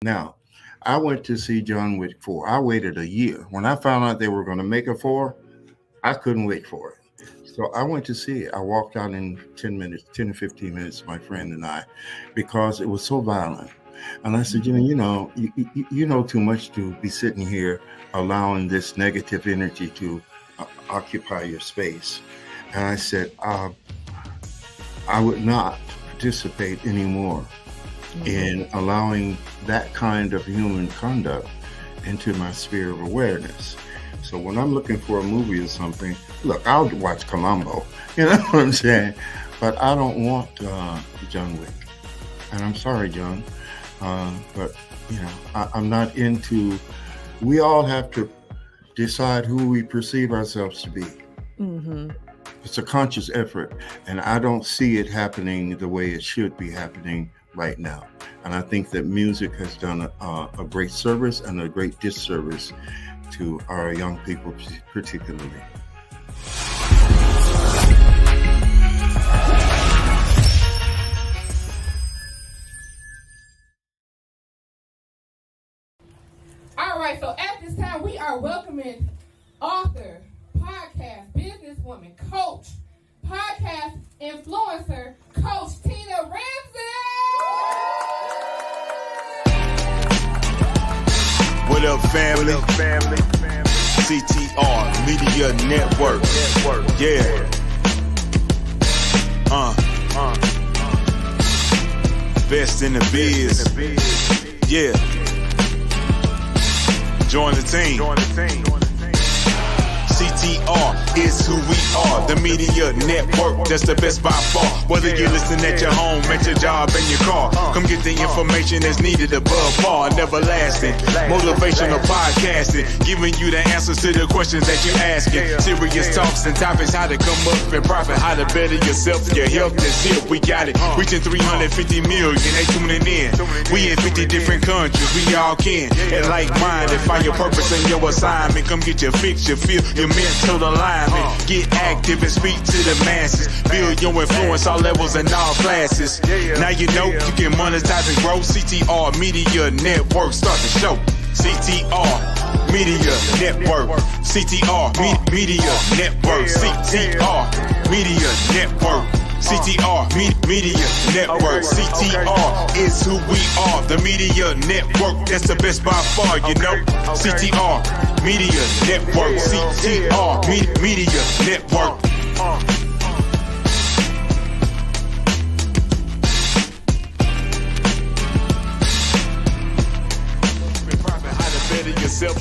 Now, I went to see John Wick 4. I waited a year. When I found out they were going to make a 4, I couldn't wait for it. So I went to see it. I walked out in 10 minutes, 10 to 15 minutes, my friend and I, because it was so violent. And I said, you know too much to be sitting here allowing this negative energy to occupy your space. And I said, I would not participate anymore in allowing that kind of human conduct into my sphere of awareness. So when I'm looking for a movie or something, look, I'll watch Columbo, you know what I'm saying? But I don't want John Wick. And I'm sorry, John, but I'm not into, we all have to decide who we perceive ourselves to be. Mm-hmm. It's a conscious effort, and I don't see it happening the way it should be happening right now. And I think that music has done a great service and a great disservice to our young people particularly. All right, so at this time we are welcoming author, podcast, businesswoman, coach, podcast influencer, Coach Tina Ramsay. What up, family? CTR Media Network. Yeah. Best in the biz. Yeah. Join the team. CTR is who we are, the media network, that's the best by far. Whether you're listening at your home, at your job, in your car, come get the information that's needed above par, never lasting. Motivational podcasting, giving you the answers to the questions that you're asking. Serious talks and topics, how to come up and profit, how to better yourself, your health is here, we got it. Reaching 350 million, they tuning in. We in 50 different countries, we all can. And like minded, find your purpose and your assignment. Come get your fix, your feel, your mental alignment. Get active and speak to the masses. Build your influence all levels and all classes. Now you know you can monetize and grow. CTR Media Network, start the show. CTR Media Network. CTR Media Network. CTR Media Network. CTR Media Network. CTR is who we are, the media network that's the best by far, you know. CTR Media Network. CTR Media Network.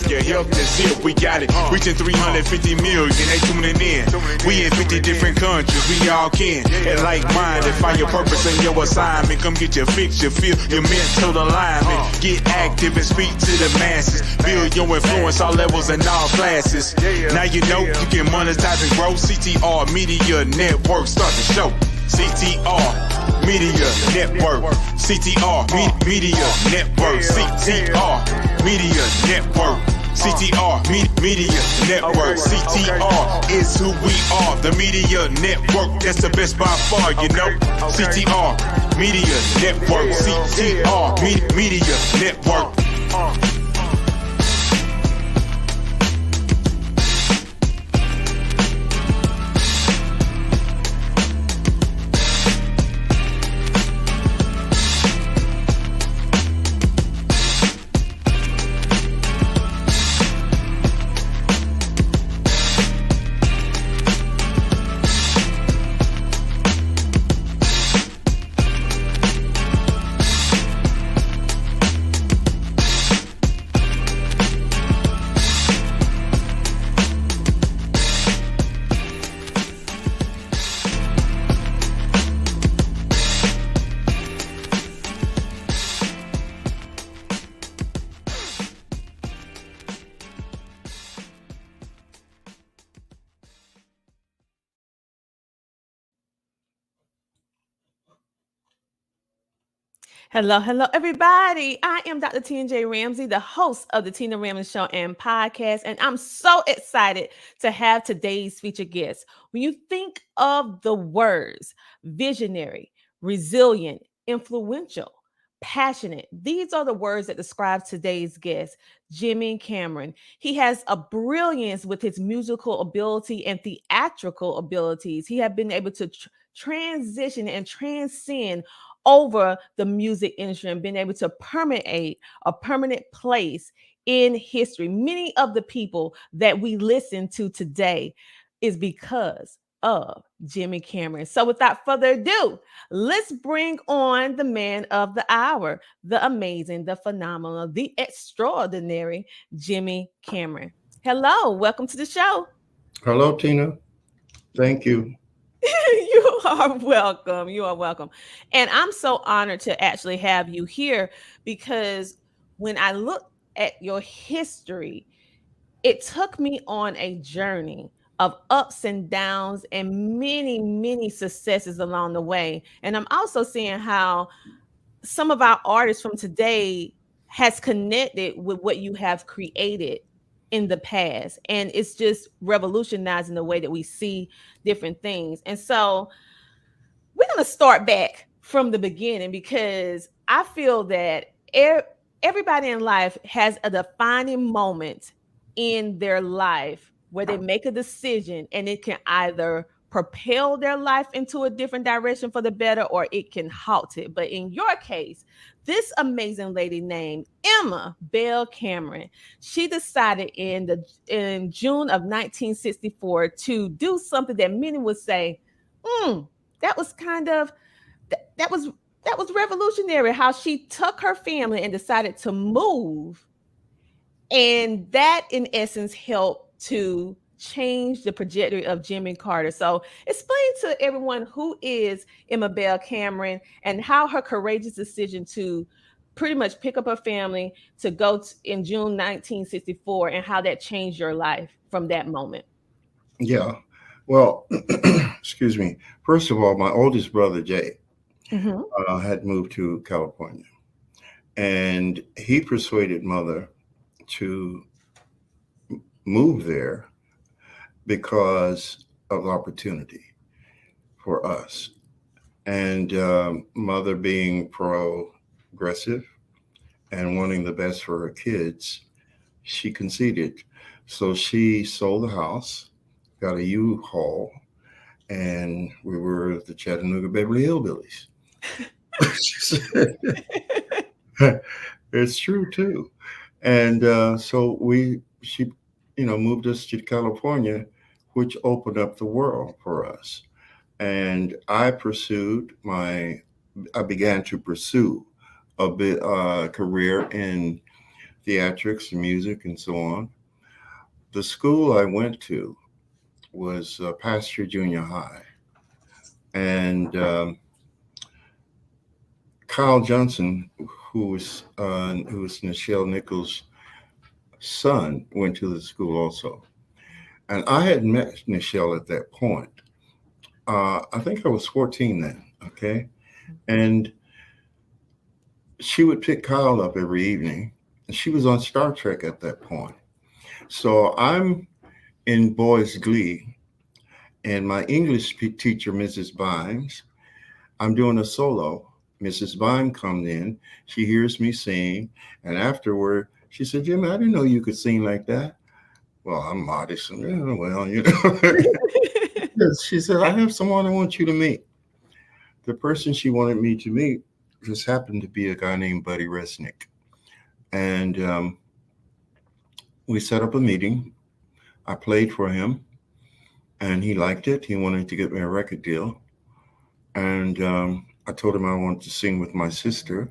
Your health is here, we got it. Reaching 350 million, they tuning in. We in 50 different countries, we all can. And like minded, find your purpose and your assignment. Come get your fix, your feel, your mental alignment. Get active and speak to the masses. Build your influence all levels and all classes. Now you know you can monetize and grow. CTR Media Network, start the show. CTR Media Network. CTR Media Network. CTR Media Network. CTR Media Network. CTR is who we are, the media network that's the best by far, you know. CTR Media Network. CTR Media Network. Hello, everybody. I am Dr. Tina Ramsay, the host of the Tina Ramsay Show and podcast, and I'm so excited to have today's featured guest. When you think of the words visionary, resilient, influential, passionate. These are the words that describe today's guest, Jimmie Cameron. He has a brilliance with his musical ability and theatrical abilities. He has been able to transition and transcend over the music industry and been able to permeate a permanent place in history. Many of the people that we listen to today is because of Jimmie Cameron. So without further ado, let's bring on the man of the hour, the amazing, the phenomenal, the extraordinary Jimmie Cameron. Hello, welcome to the show. Hello, Tina. Thank you. You are welcome. You are welcome. And I'm so honored to actually have you here because when I look at your history, it took me on a journey of ups and downs and many, many successes along the way. And I'm also seeing how some of our artists from today has connected with what you have created in the past. And it's just revolutionizing the way that we see different things. And so we're going to start back from the beginning because I feel that everybody in life has a defining moment in their life where they make a decision and it can either propel their life into a different direction for the better or it can halt it. But in your case, this amazing lady named Emma Bell Cameron, she decided in June of 1964 to do something that many would say, that was kind of that was revolutionary, how she took her family and decided to move, and that in essence helped to change the trajectory of Jimmy Carter. So explain to everyone who is Emma Bell Cameron and how her courageous decision to pretty much pick up her family to go in June 1964 and how that changed your life from that moment. Yeah. Well, excuse me. First of all, my oldest brother, Jay, had moved to California. And he persuaded mother to move there because of opportunity for us. And mother being progressive and wanting the best for her kids, she conceded. So she sold the house, got a U-Haul, and we were the Chattanooga Beverly Hillbillies. It's true too. And so she moved us to California, which opened up the world for us. And I began to pursue a bit career in theatrics and music and so on. The school I went to was Pasture Junior High. And Kyle Johnson, who was Nichelle Nicoles' son, went to the school also. And I had met Nichelle at that point. I think I was 14 then, okay? And she would pick Kyle up every evening. And she was on Star Trek at that point. So I'm in Boys Glee, and my English teacher, Mrs. Bynes, I'm doing a solo. Mrs. Bynes comes in, she hears me sing, and afterward, she said, Jimmy, I didn't know you could sing like that. Well, I'm modest. And, She said, I have someone I want you to meet. The person she wanted me to meet just happened to be a guy named Buddy Resnick. And we set up a meeting. I played for him, and he liked it. He wanted to get me a record deal. And I told him I wanted to sing with my sister.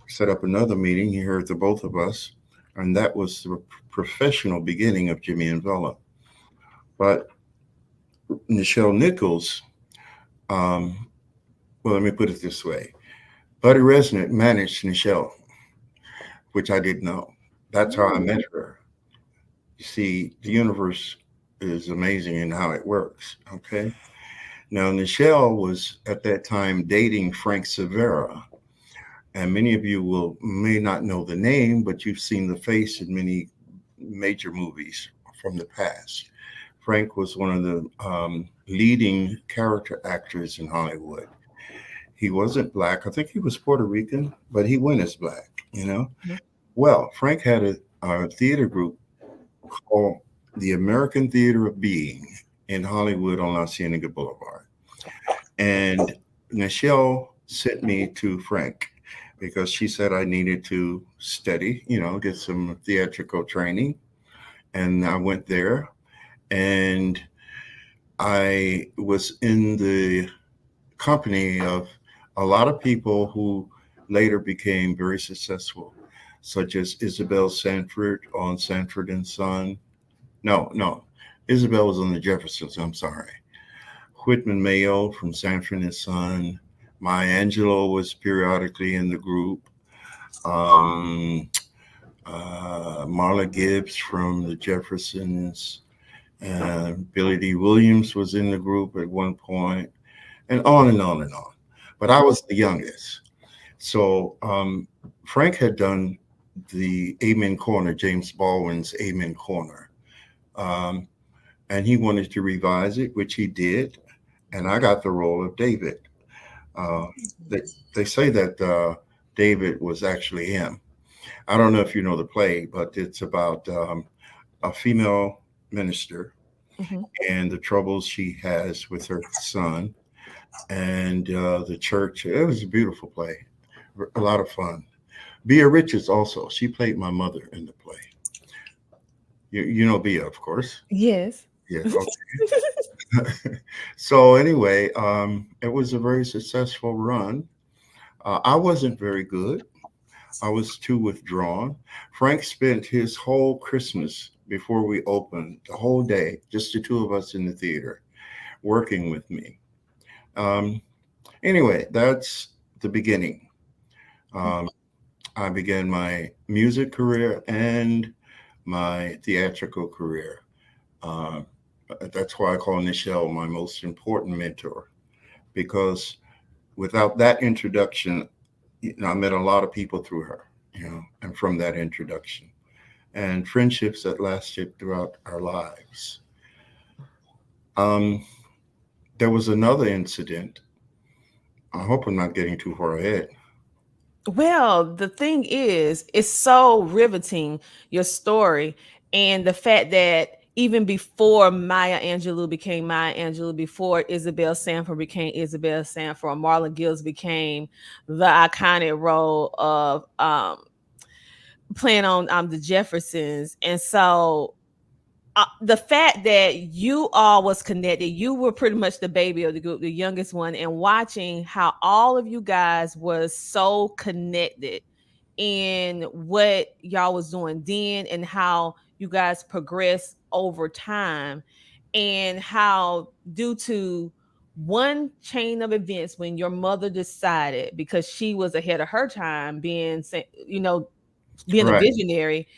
Set up another meeting. He heard the both of us. And that was the professional beginning of Jimmy and Bella. But Nichelle Nicoles, well, let me put it this way. Buddy Resnick managed Nichelle, which I didn't know. That's how I met her. You see, the universe is amazing in how it works, okay? Now, Nichelle was at that time dating Frank Silvera. And many of you may not know the name, but you've seen the face in many major movies from the past. Frank was one of the leading character actors in Hollywood. He wasn't black. I think he was Puerto Rican, but he went as black, you know. Mhm. Well, Frank had a theater group called the American Theater of Being in Hollywood on La Cienega Boulevard. And Nichelle sent me to Frank because she said I needed to study, get some theatrical training. And I went there, and I was in the company of a lot of people who later became very successful, such as Isabel Sanford on Sanford and Son. No, Isabel was on the Jeffersons. I'm sorry. Whitman Mayo from Sanford and Son. Maya Angelou was periodically in the group. Marla Gibbs from the Jeffersons. Billy D. Williams was in the group at one point, and on and on and on. But I was the youngest. So Frank had done the Amen Corner, James Baldwin's Amen Corner. And he wanted to revise it, which he did. And I got the role of David. They say that David was actually him. I don't know if you know the play, but it's about a female minister and the troubles she has with her son and the church. It was a beautiful play, a lot of fun. Bea Richards also, she played my mother in the play. You know Bea, of course. Yes. Yes. Okay. So anyway, it was a very successful run. I wasn't very good. I was too withdrawn. Frank spent his whole Christmas before we opened, the whole day, just the two of us in the theater, working with me. Anyway, that's the beginning. I began my music career and my theatrical career. That's why I call Nichelle my most important mentor, because without that introduction, I met a lot of people through her, and from that introduction, and friendships that lasted throughout our lives. There was another incident. I hope I'm not getting too far ahead. Well, the thing is, it's so riveting, your story, and the fact that even before Maya Angelou became Maya Angelou, before Isabel Sanford became Isabel Sanford, Marlon Gibbs became the iconic role of playing on the Jeffersons. And so the fact that you all was connected, you were pretty much the baby of the group, the youngest one, and watching how all of you guys was so connected in what y'all was doing then and how you guys progressed over time, and how due to one chain of events when your mother decided, because she was ahead of her time being a Right. visionary,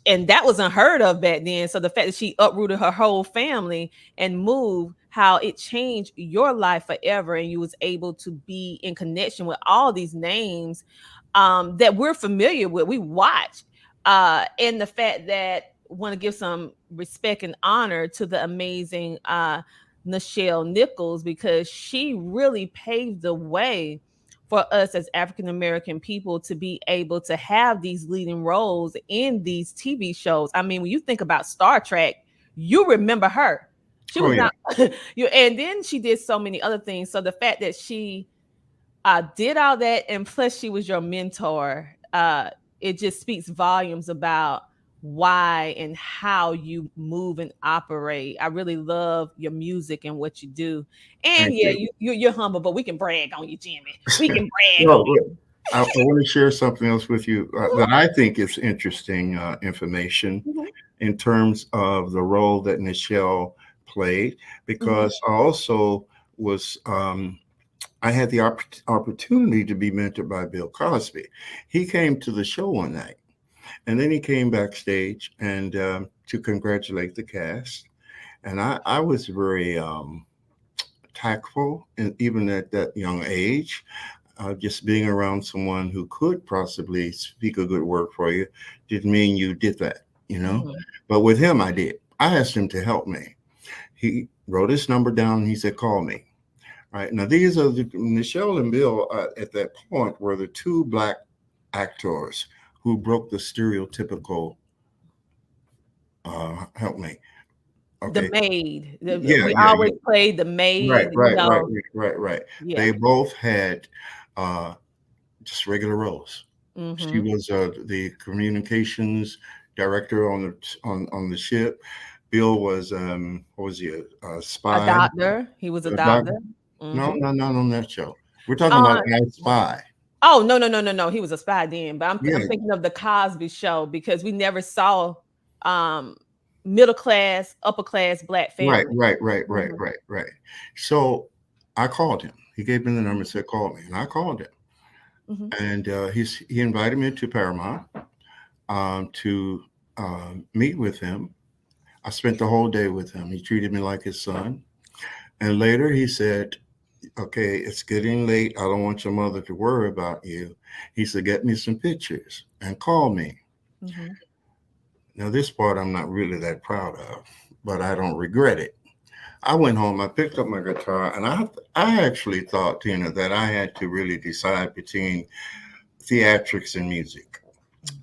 and that was unheard of back then. So the fact that she uprooted her whole family and moved, how it changed your life forever, and you was able to be in connection with all these names that we're familiar with, we watch, and the fact that want to give some respect and honor to the amazing Nichelle Nicoles, because she really paved the way for us as African American people to be able to have these leading roles in these TV shows. I mean, when you think about Star Trek, you remember her. She was not you, and then she did so many other things. So the fact that she did all that, and plus she was your mentor, it just speaks volumes about why and how you move and operate. I really love your music and what you do. And Thank yeah, you. you're humble, but we can brag on you, Jimmie. We can brag on you. I want to share something else with you that I think is interesting information in terms of the role that Nichelle played, because I also was I had the opportunity to be mentored by Bill Cosby. He came to the show one night, and then he came backstage and to congratulate the cast. And I was very tactful, and even at that young age, just being around someone who could possibly speak a good word for you didn't mean you did that, But with him, I did. I asked him to help me. He wrote his number down. And he said, "Call me." Right now, these are Nichelle and Bill at that point were the two black actors who broke the stereotypical. Help me. The Okay. maid. Yeah, We yeah, always yeah. played the Right, maid, right, right, right, right. Yeah. They both had just regular roles. She Mm-hmm. was the communications director on the ship. Bill was what was he, a A spy? doctor. He was a A doc? doctor. No, Mm-hmm. no, not on that show. We're talking about Uh, I Spy. oh no. He was a spy then, but Yeah, I'm thinking of the Cosby Show because we never saw um middle class, upper class black right, family. right, right, right, Mhm. right, right. So I called him. He gave me the number and said, call me. And I called him. Mhm. And he invited me to Paramount to meet with him. I spent the whole day with him. He treated me like his son. And later he said, okay, it's getting late. I don't want your mother to worry about you. He said, get me some pictures and call me. Mhm. Now, this part I'm not really that proud of, but I don't regret it. I went home, I picked up my guitar, and I actually thought, Tina, that I had to really decide between theatrics and music.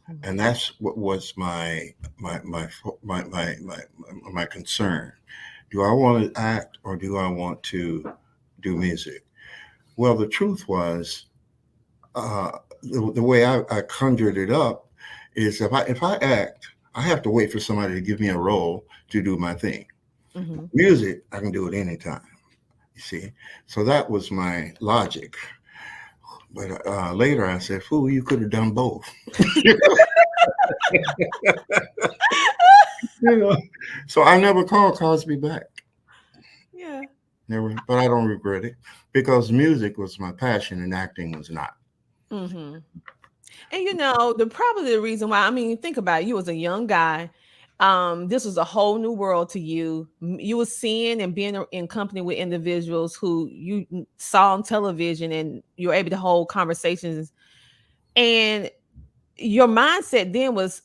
Mhm. And that's what was my concern. Do I want to act or do I want to do music? Well, the truth was, uh, the way I conjured it up is if I act, I have to wait for somebody to give me a role to do my thing. Mhm. Music, I can do it anytime. You see, so that was my logic. But later I said, "Fool, you could have done both." You know, so I never called Cosby back. Yeah. Never, but I don't regret it because music was my passion and acting was not. Mhm. And probably the reason why, I mean, think about it, you was a young guy. This was a whole new world to you. You were seeing and being in company with individuals who you saw on television and you were able to hold conversations. And your mindset then was,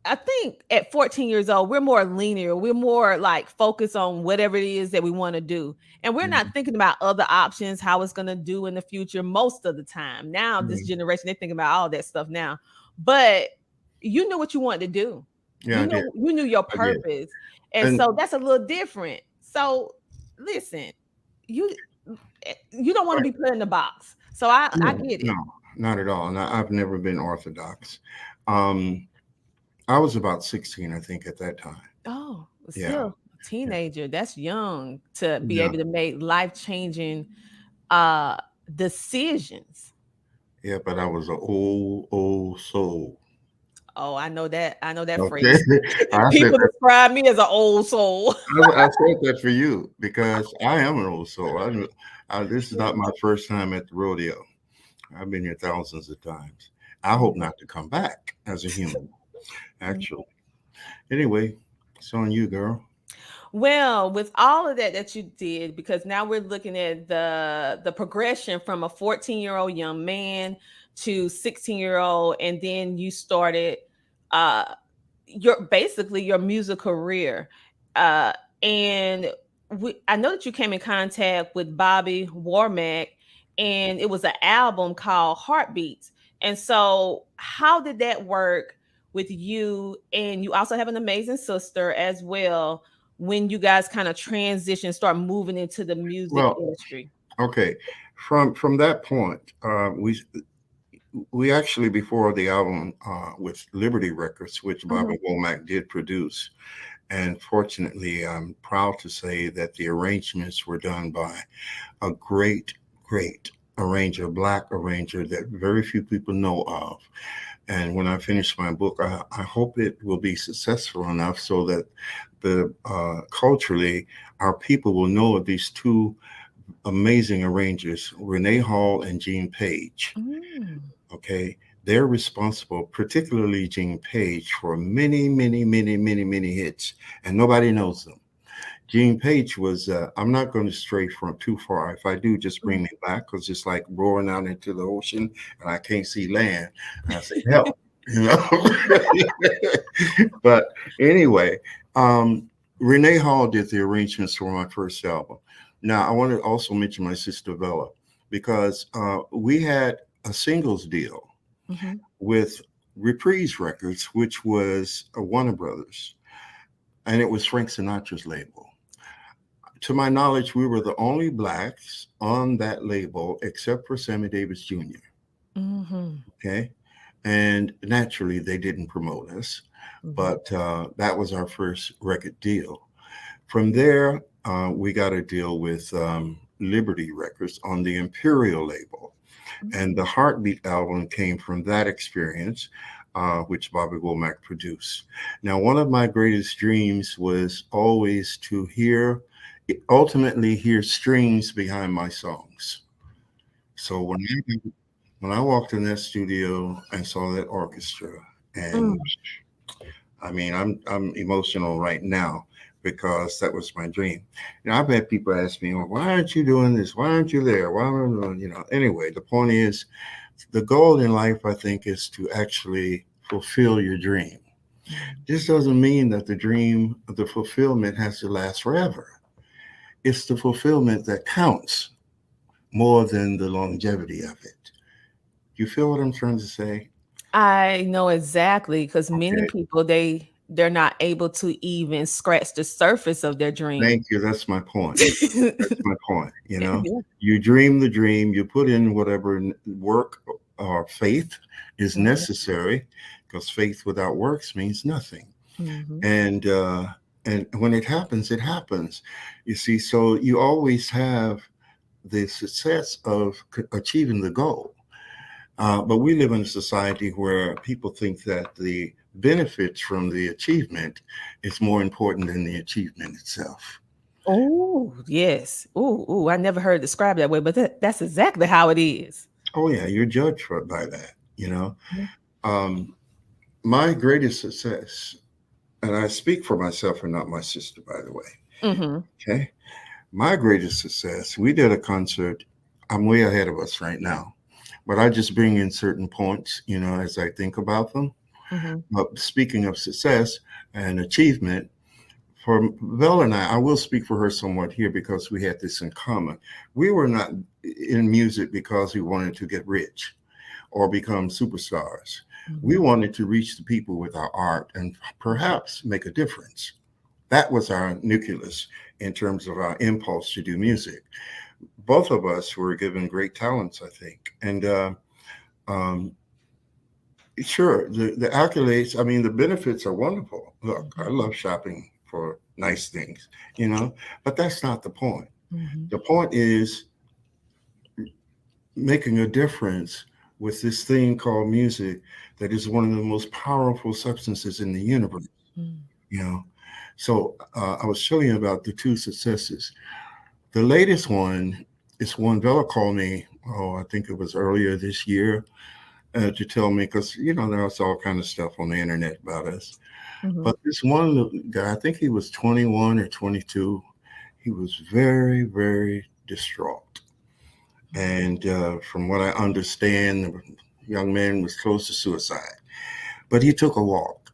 I think at 14 years old, we're more linear. We're more like focused on whatever it is that we want to do. And we're not Mhm. thinking about other options, how it's going to do in the future most of the time. Now, this Mhm. generation, they think about all that stuff now. But you knew what you wanted to do. Yeah, I did. You knew your I did. purpose. And And so that's a little different. So listen, you you don't want to be put in the box. So I no, get no, it. not at all. And I've never been orthodox. Um, I was about 16, I think, at that time. Oh, Yeah, still a teenager. That's young to be yeah, able to make life-changing uh decisions. yeah. But I was an old soul. Oh, I know that. I know that Okay, phrase. I said People that. describe me as an old soul. I said that for you because I am an old soul. This is not my first time at the rodeo. I've been here thousands of times. I hope not to come back as a human. Actually, anyway, it's on you, girl. Well, with all of that you did, because now we're looking at the progression from a 14-year-old young man to 16-year-old, and then you started uh your music career. Uh and I know that you came in contact with Bobby Womack, and it was an album called Heartbeats. And so how did that work with you? And you also have an amazing sister as well, when you guys kind of transition, start moving into the music Well, industry. okay. From that point, we actually before the album with Liberty Records, which Mhm. Bobby Womack did produce, and fortunately, I'm proud to say that the arrangements were done by a great arranger, black arranger that very few people know of. And when I finish my book, I hope it will be successful enough so that the culturally our people will know of these two amazing arrangers, Renee Hall and Gene Page. Mm. Okay, they're responsible, particularly Gene Page, for many hits, and nobody knows them. Gene Page was, I'm not going to stray from too far. If I do, just bring me back because it's like roaring out into the ocean and I can't see land. And I say, help, you know. But anyway, Renee Hall did the arrangements for my first album. Now, I want to also mention my sister Bella, because we had a singles deal with Reprise Records, which was a Warner Brothers, and it was Frank Sinatra's label. To my knowledge, we were the only blacks on that label except for Sammy Davis Jr. Okay. And naturally, they didn't promote us, but that was our first record deal. From there, we got a deal with Liberty Records on the Imperial label. And the Heartbeat album came from that experience, which Bobby Womack produced. Now, one of my greatest dreams was always to ultimately hear strings behind my songs. So when I walked in that studio and saw that orchestra, and I mean, I'm emotional right now because that was my dream. I've had people ask me, well, why aren't you doing this? Why aren't you there? Why, anyway, the point is, the goal in life, I think, is to actually fulfill your dream. This doesn't mean that the fulfillment has to last forever. It's the fulfillment that counts more than the longevity of it. You feel what I'm trying to say? I know exactly, because many people, they're not able to even scratch the surface of their dream. Thank you. That's my point. That's my point. You dream the dream, you put in whatever work or faith is necessary, because faith without works means nothing. And when it happens, it happens. You see, so you always have the success of achieving the goal. But we live in a society where people think that the benefits from the achievement is more important than the achievement itself. Oh, yes. Oh, I never heard it described that way, but that's exactly how it is. Oh, yeah, you're judged by that, My greatest success, and I speak for myself and not my sister, by the way. Okay. My greatest success, we did a concert. I'm way ahead of us right now, but I just bring in certain points, as I think about them. But speaking of success and achievement, for Belle and I will speak for her somewhat here because we had this in common. We were not in music because we wanted to get rich or become superstars. We wanted to reach the people with our art and perhaps make a difference. That was our nucleus in terms of our impulse to do music. Both of us were given great talents, I think. And sure, the accolades, I mean, the benefits are wonderful. Look, I love shopping for nice things, but that's not the point. The point is making a difference with this thing called music that is one of the most powerful substances in the universe. So I was showing you about the two successes. The latest one is one Bella called me, I think it was earlier this year, to tell me, because, there's all kind of stuff on the internet about us. But this one guy, I think he was 21 or 22, he was very, very distraught. And from what I understand, the young man was close to suicide. But he took a walk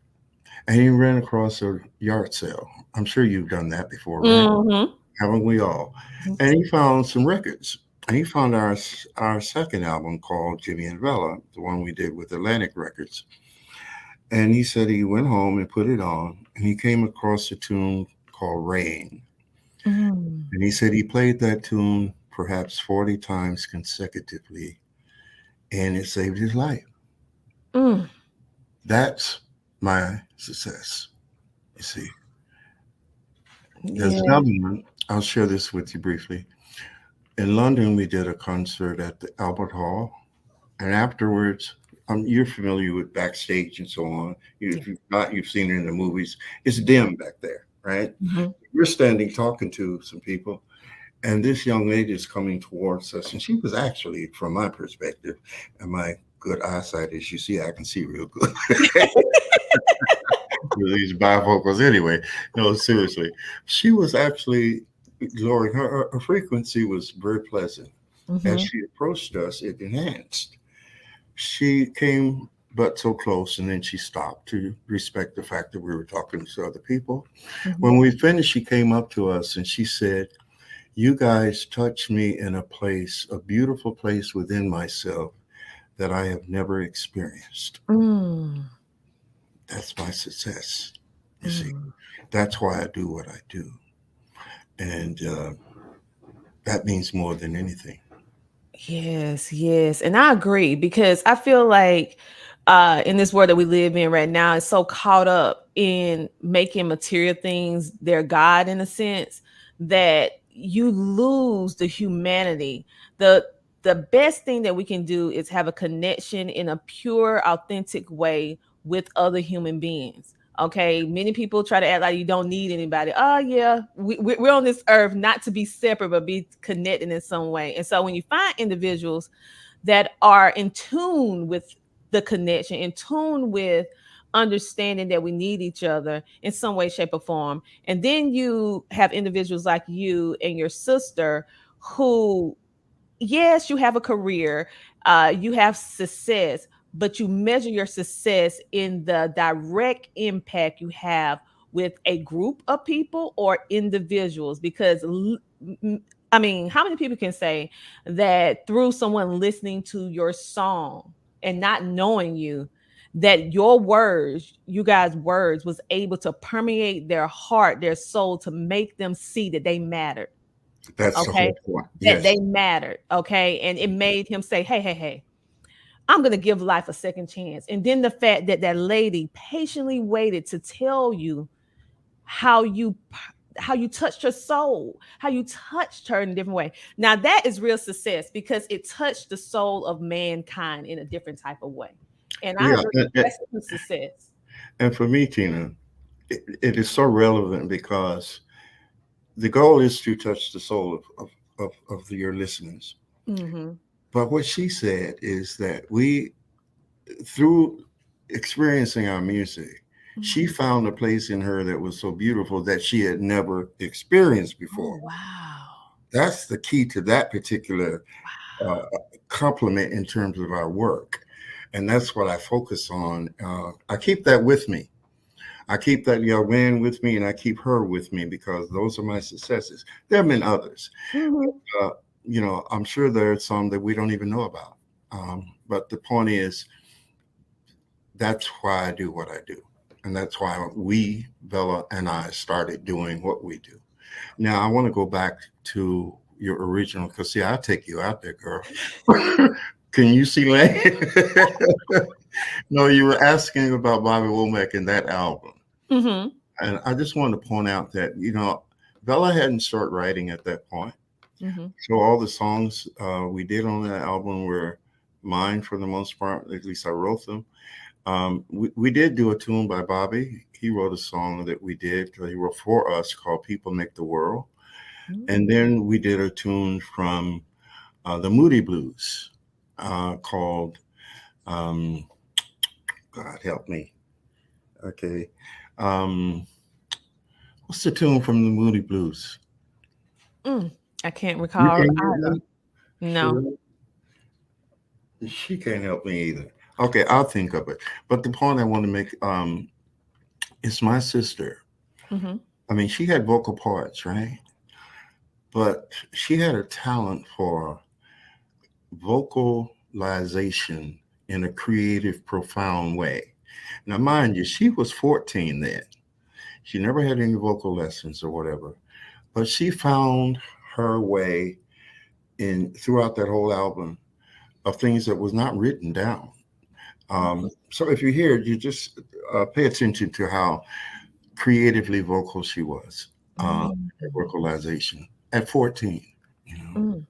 and he ran across a yard sale. I'm sure you've done that before, right? Haven't we all? And he found some records. And he found our second album called Jimmie and Bella, the one we did with Atlantic Records. And he said he went home and put it on, and he came across a tune called Rain. And he said he played that tune perhaps 40 times consecutively, and it saved his life. That's my success, you see. There's another one. I'll share this with you briefly. In London, we did a concert at the Albert Hall, and afterwards, you're familiar with backstage and so on. If you've not, you've seen it in the movies. It's dim back there, right? We're standing talking to some people, and this young lady is coming towards us, and she was actually, from my perspective, and my good eyesight, as you see, I can see real good. With these bifocals anyway. No, seriously. She was actually, Lori, her frequency was very pleasant. As she approached us, it enhanced. She came but so close, and then she stopped to respect the fact that we were talking to other people. When we finished, she came up to us and she said, You guys touch me in a place, a beautiful place within myself that I have never experienced. Mm, That's my success. You see, mm. that's why I do what I do. And that means more than anything. Yes, yes. And I agree because I feel like in this world that we live in right now, it's so caught up in making material things their God in a sense that you lose the humanity. The the best thing that we can do is have a connection in a pure, authentic way with other human beings. Okay, many people try to act like you don't need anybody. Oh yeah, we're on this earth not to be separate, but be connected in some way. And so when you find individuals that are in tune with the connection, in tune with understanding that we need each other in some way, shape, or form, and then you have individuals like you and your sister who, yes, you have a career, you have success, but you measure your success in the direct impact you have with a group of people or individuals. Because, I mean, how many people can say that through someone listening to your song and not knowing you, that your words, you guys' words, was able to permeate their heart, their soul, to make them see that they mattered? That's the Okay. whole point. That Yes, they mattered. Okay. And it made him say, hey, hey, hey, I'm going to give life a second chance. And then the fact that that lady patiently waited to tell you how you how you touched her soul, how you touched her in a different way. Now that is real success because it touched the soul of mankind in a different type of way. And I yeah, agree, that's true success. and for me, Tina, it is so relevant because the goal is to touch the soul of your listeners. Mm-hmm. But what she said is that we, through experiencing our music, she Mm-hmm. found a place in her that was so beautiful that she had never experienced Oh, before. wow. That's the key to that particular uh, Wow. compliment in terms of our work. And that's what I focus on. I keep that with me. I keep that young man with me and I keep her with me because those are my successes. There have been others. Mm-hmm. Uh, I'm sure there are some that we don't even know about. But the point is, that's why I do what I do. And that's why we, Bella and I, started doing what we do. Now, I want to go back to your original, because see, I'll take you out there, girl. Can you see Lane? No, you were asking about Bobby Womack and that album. Mm-hmm. And I just wanted to point out that, Bella hadn't started writing at that point. Mm-hmm. So all the songs we did on that album were mine for the most part. At least I wrote them. We did do a tune by Bobby. He wrote a song that we did. He wrote for us called "People Make the World," and Mm. then we did a tune from the Moody Blues called "God Help Me." Okay, um, what's the tune from the Moody Blues? Mm. I can't You recall can't hear either. me? No. Sure. She can't help me either. Okay, I'll think of it. But the point I want to make is my sister. Mm-hmm. I mean, she had vocal parts, right? But she had a talent for vocalization in a creative, profound way. Now, mind you, she was 14 then. She never had any vocal lessons or whatever, but she found her way in throughout that whole album of things that was not written down. So if you hear it, you just pay attention to how creatively vocal she was, at Mm-hmm. vocalization at 14. You know, Mm.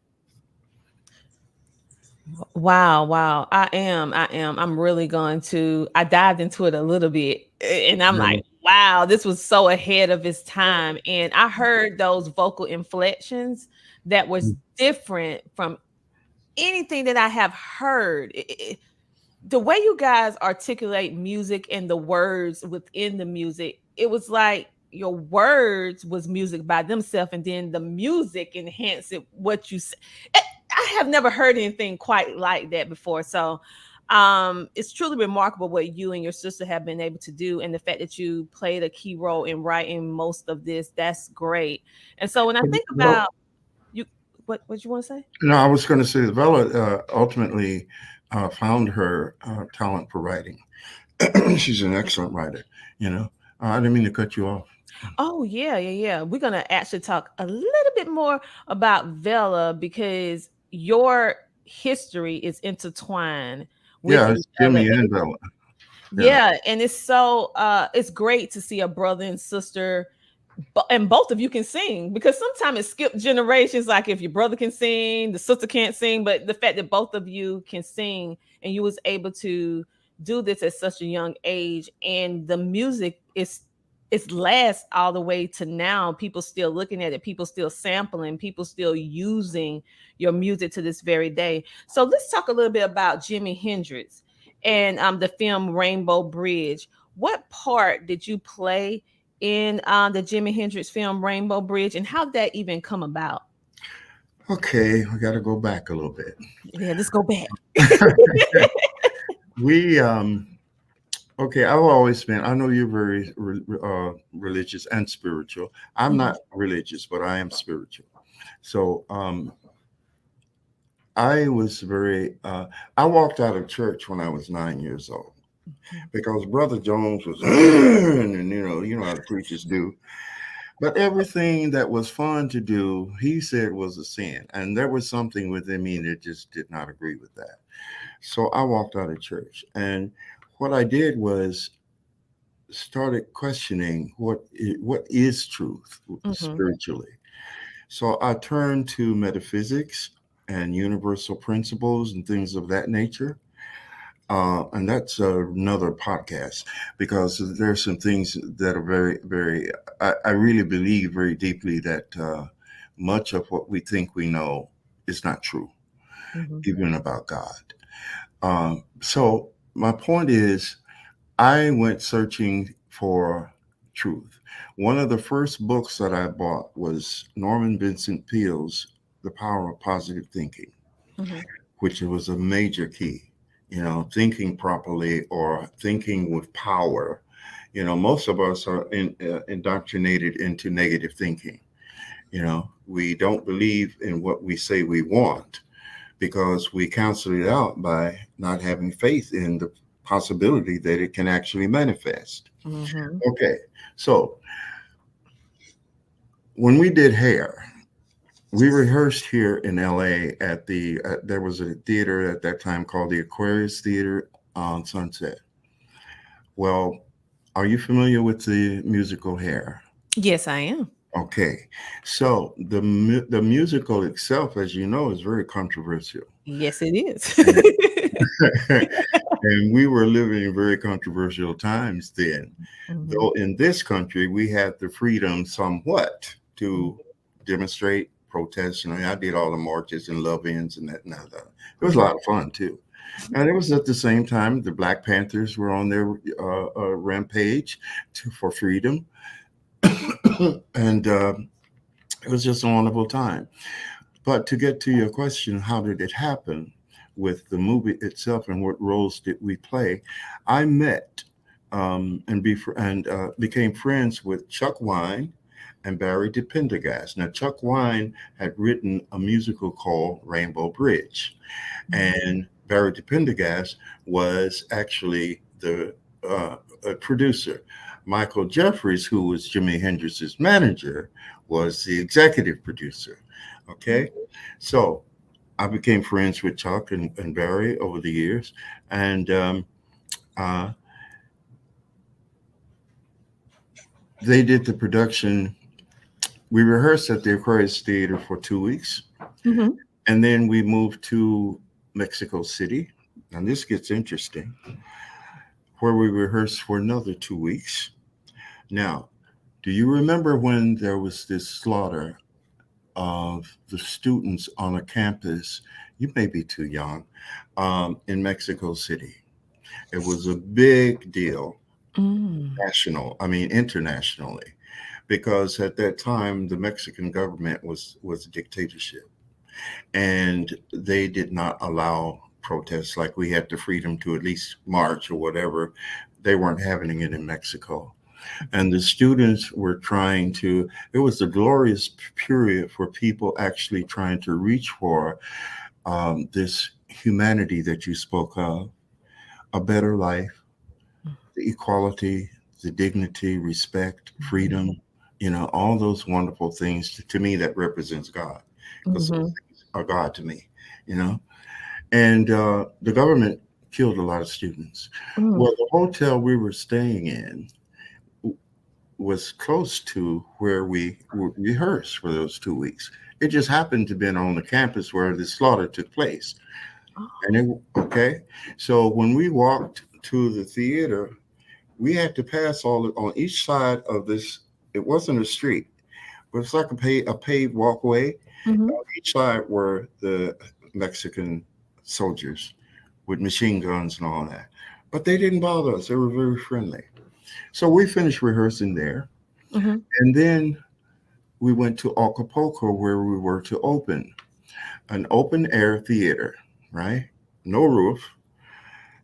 Wow, wow. I'm really going to, I dived into it a little bit and I'm like, Yeah. wow, this was so ahead of its time. And I heard those vocal inflections that was different from anything that I have heard. The way you guys articulate music and the words within the music, it was like your words was music by themselves, and then the music enhanced it what you say. I have never heard anything quite like that before. So it's truly remarkable what you and your sister have been able to do, and the fact that you played a key role in writing most of this. That's great. And so when I You think about know, what you want to say? No, I was going to say that Bella ultimately found her talent for writing. She's an excellent writer. You know, I didn't mean to cut you off. Oh yeah. We're gonna actually talk a little bit more about Vela because your history is intertwined with Yeah, each it's other. Jimmy and Bella. Yeah. Yeah, and it's so it's great to see a brother and sister, and both of you can sing because sometimes it skips generations. Like if your brother can sing, the sister can't sing, but the fact that both of you can sing and you was able to do this at such a young age, and the music is it's lasts all the way to now. People still looking at it, people still sampling, people still using your music to this very day. So let's talk a little bit about Jimi Hendrix and the film Rainbow Bridge. What part did you play in the Jimi Hendrix film Rainbow Bridge, and how did that even come about? Okay, we got to go back a little bit. Yeah, let's go back. We Okay, I've always been. I know you're very religious and spiritual. I'm not religious, but I am spiritual. So I was very. I walked out of church when I was 9 years old because Brother Jones was, and you know how the preachers do. But everything that was fun to do, he said was a sin, and there was something within me that just did not agree with that. So I walked out of church, and what I did was started questioning what is truth spiritually. So I turned to metaphysics and universal principles and things of that nature. And that's another podcast because there's some things that are very, very, I really believe very deeply that much of what we think we know is not true, even about God. So my point is, I went searching for truth. One of the first books that I bought was Norman Vincent Peale's The Power of Positive Thinking, which was a major key. You know, thinking properly or thinking with power. You know, most of us are indoctrinated into negative thinking. You know, we don't believe in what we say we want because we cancel it out by not having faith in the possibility that it can actually manifest. Okay, so when we did hair, we rehearsed here in LA at there was a theater at that time called the Aquarius Theater on Sunset. Well, are you familiar with the musical Hair? Yes, I am. Okay, so the musical itself, as you know, is very controversial. Yes, it is. And we were living in very controversial times then. Though in this country, we had the freedom somewhat to demonstrate, protest. You know, I did all the marches and love-ins and that and that. It was a lot of fun too. And it was at the same time the Black Panthers were on their rampage for freedom. And it was just a wonderful time. But to get to your question, how did it happen with the movie itself and what roles did we play? I met and became friends with Chuck Wine and Barry DePendergast. Now, Chuck Wine had written a musical called Rainbow Bridge, and Barry DePendergast was actually the producer. Michael Jeffries, who was Jimi Hendrix's manager, was the executive producer. Okay, so I became friends with Chuck and Barry over the years, and they did the production. We rehearsed at the Aquarius Theater for 2 weeks, and then we moved to Mexico City, and this gets interesting, where we rehearsed for another 2 weeks. Now, do you remember when there was this slaughter of the students on a campus? You may be too young, in Mexico City. It was a big deal, internationally, because at that time the Mexican government was a dictatorship, and they did not allow protests like we had the freedom to at least march or whatever. They weren't having it in Mexico. And the students were trying to, it was a glorious period for people actually trying to reach for this humanity that you spoke of, a better life, the equality, the dignity, respect, freedom, all those wonderful things to me that represents God, because those Mhm. things are God to me, you know. And the government killed a lot of students. Mm. Well, the hotel we were staying in was close to where we rehearsed for those 2 weeks. It just happened to be on the campus where the slaughter took place. And okay, so when we walked to the theater, we had to pass on each side of this. It wasn't a street, but it's like a paved walkway. Mhm. On each side were the Mexican soldiers with machine guns and all that. But they didn't bother us. They were very friendly. So we finished rehearsing there. Mhm. And then we went to Acapulco where we were to open an open air theater, right? No roof.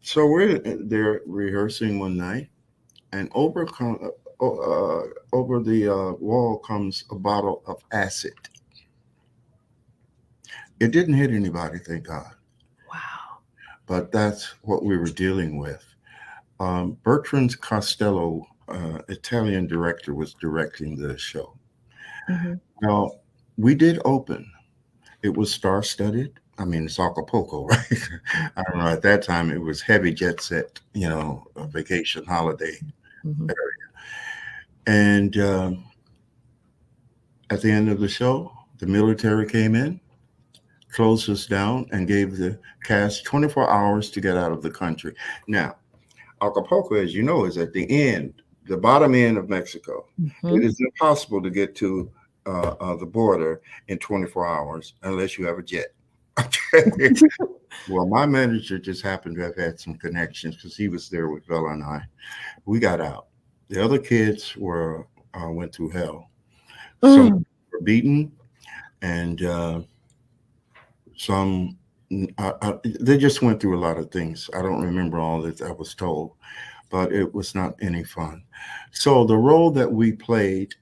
So we're there rehearsing one night, and over the wall comes a bottle of acid. It didn't hit anybody, thank God. Wow. But that's what we were dealing with. Bertrand Costello, Italian director, was directing the show. Mhm. Now, we did open. It was star-studded. I mean, it's Acapulco, right? I don't know. At that time, it was heavy jet set, a vacation holiday. Mhm. And at the end of the show, the military came in, closed us down, and gave the cast 24 hours to get out of the country. Now, Acapulco, as you know, is at the end, the bottom end of Mexico. It Mhm. is impossible to get to the border in 24 hours unless you have a jet. Okay. Well, my manager just happened to have had some connections because he was there with Bella and I. We got out. The other kids went through hell. Some Mm. were beaten, and some they just went through a lot of things. I don't remember all that I was told, but it was not any fun. So the role that we played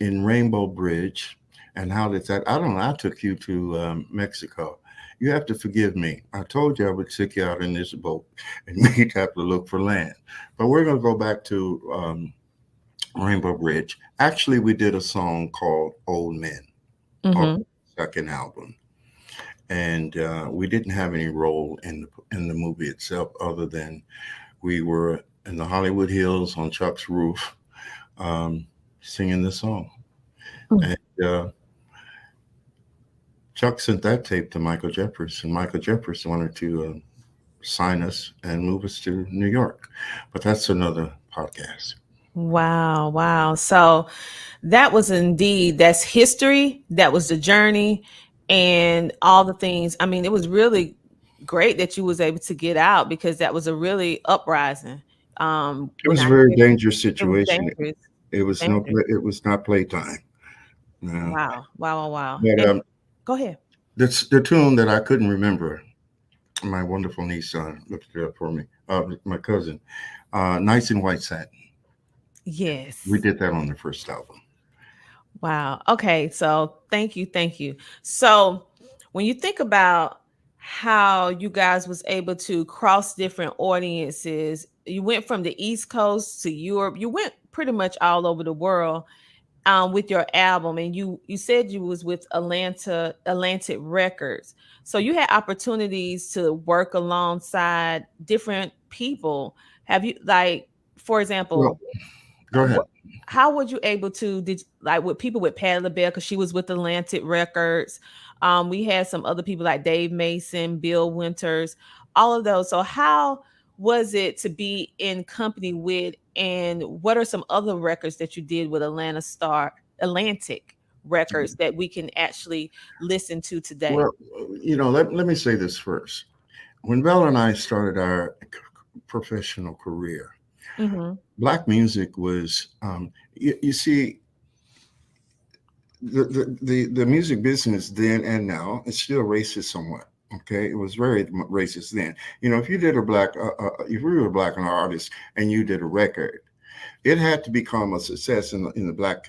in Rainbow Bridge, and how did that? I don't know. I took you to Mexico. You have to forgive me. I told you I would take you out in this boat, and we'd have to look for land. But we're going to go back to Rainbow Bridge. Actually, we did a song called "Old Men," our Mhm. second album, and we didn't have any role in the movie itself, other than we were in the Hollywood Hills on Chuck's roof, um, singing the song. Mm. And Chuck sent that tape to Michael Jeffers, and Michael Jeffers wanted to sign us and move us to New York. But that's another podcast. Wow, wow. So that's history. That was the journey and all the things. I mean, it was really great that you was able to get out because that was a really uprising. It When was I a very hear dangerous it was situation. dangerous, It was dangerous. it was not playtime. No. Wow, wow, wow, wow. But And go ahead. the tune that I couldn't remember, my wonderful niece looked it up for me. My cousin, "Nights in White Satin." We Yes. did that on the first album. Wow. Okay. So thank you. Thank you. So when you think about how you guys was able to cross different audiences, you went from the East Coast to Europe, you went pretty much all over the world with your album, and you said you was with Atlantic Records. So you had opportunities to work alongside different people. Have you like, for Well, example, go ahead. what how would you able to did like with people with Patti LaBelle because she was with Atlantic Records. We had some other people like Dave Mason, Bill Winters, all of those. So how was it to be in company with, and what are some other records that you did with Atlantic Records that we can actually listen to today? Well, let me say this first. When Bell and I started our professional career, Mm-hmm. black music was, you see, the music business then and now is still racist somewhat. Okay, it was very racist then. If you did if you were a black artist and you did a record, it had to become a success in the black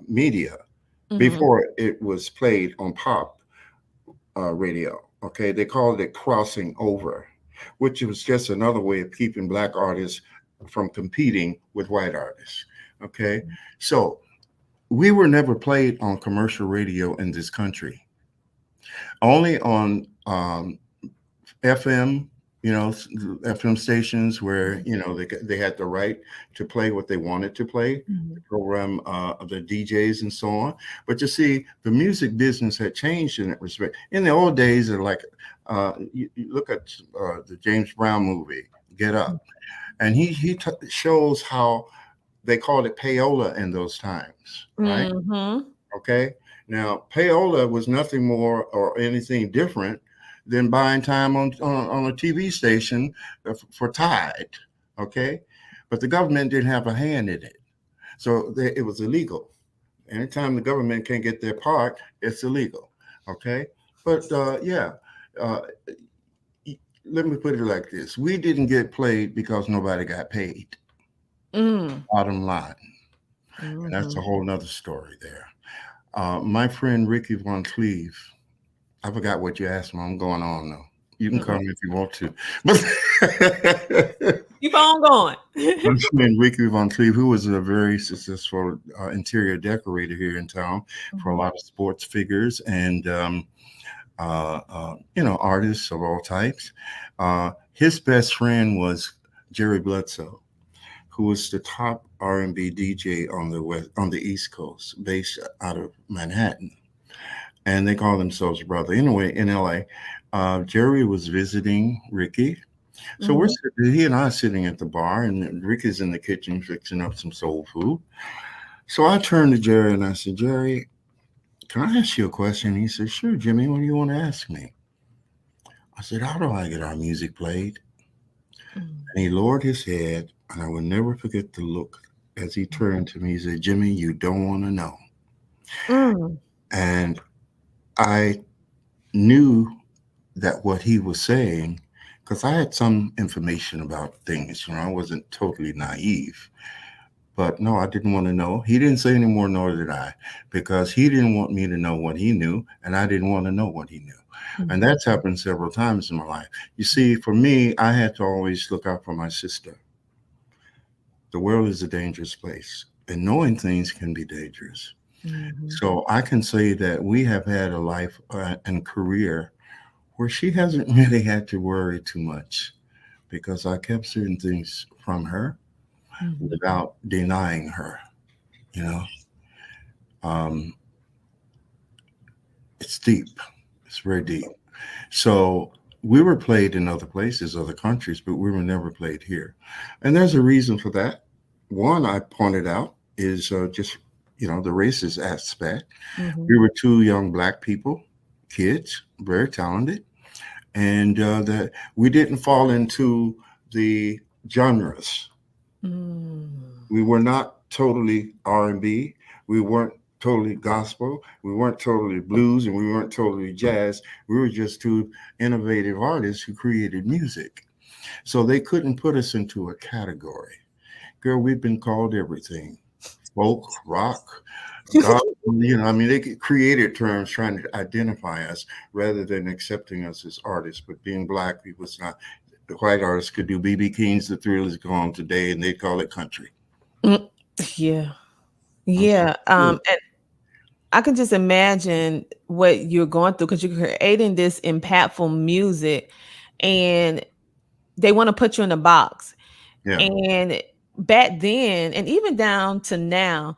media Mhm. before it was played on pop radio. Okay, they called it crossing over, which was just another way of keeping black artists from competing with white artists. Okay, so we were never played on commercial radio in this country, only on FM, FM stations where, they had the right to play what they wanted to play, the Mhm. program, the DJs and so on. But you see, the music business had changed in that respect. In the old days, you look at the James Brown movie, Get Up, and he shows how they called it payola in those times, right? Mhm. Okay. Now, payola was nothing more or anything different than buying time on a TV station for Tide. Okay. But the government didn't have a hand in it. So it was illegal. Anytime the government can't get their part, it's illegal. Okay. But uh, let me put it like this: we didn't get played because nobody got paid. Mm. Bottom line. And that's a Mhm. whole nother story there. My friend Ricky Von Cleve, I forgot what you asked me. I'm going on now. You can call Mm-mm. me if you want to. But Keep on going. my friend Ricky Von Cleve, who was a very successful interior decorator here in town for a Mhm. lot of sports figures and artists of all types. His best friend was Jerry Bledsoe, who was the top R&B DJ on the East Coast, based out of Manhattan, and they call themselves brother. Anyway, in LA, Jerry was visiting Ricky, so Mhm. he and I are sitting at the bar, and Ricky's in the kitchen fixing up some soul food. So I turned to Jerry and I said, Jerry, can I ask you a question? He said, sure, Jimmy. What do you want to ask me? I said, how do I get our music played? Mm. And he lowered his head, and I will never forget the look as he turned to me. He said, Jimmy, you don't want to know. Mm. And I knew that what he was saying, because I had some information about things, I wasn't totally naive. But no, I didn't want to know. He didn't say any more, nor did I, because he didn't want me to know what he knew, and I didn't want to know what he knew. And Mhm. that's happened several times in my life. You see, for me, I had to always look out for my sister. The world is a dangerous place, and knowing things can be dangerous. Mhm. So I can say that we have had a life and career where she hasn't really had to worry too much because I kept certain things from her Mhm. without denying her. You know, um, it's deep. It's very deep. So we were played in other places, other countries, but we were never played here. And there's a reason for that. One I pointed out is just, the racist aspect. We Mhm. were two young black people, kids, very talented, and that we didn't fall into the genres. Mm. We were not totally R&B. We weren't totally gospel. We weren't totally blues, and we weren't totally jazz. We were just two innovative artists who created music. So they couldn't put us into a category. Girl, we've been called everything: folk, rock, God. They created terms trying to identify us rather than accepting us as artists. But being black, people, it's not. The white artists could do BB King's The Thrill Is Gone today, and they'd call it country. Mm. Yeah. I'm sorry. Yeah. And I can just imagine what you're going through because you're creating this impactful music and they want to put you in a box. Yeah, And back then, and even down to now,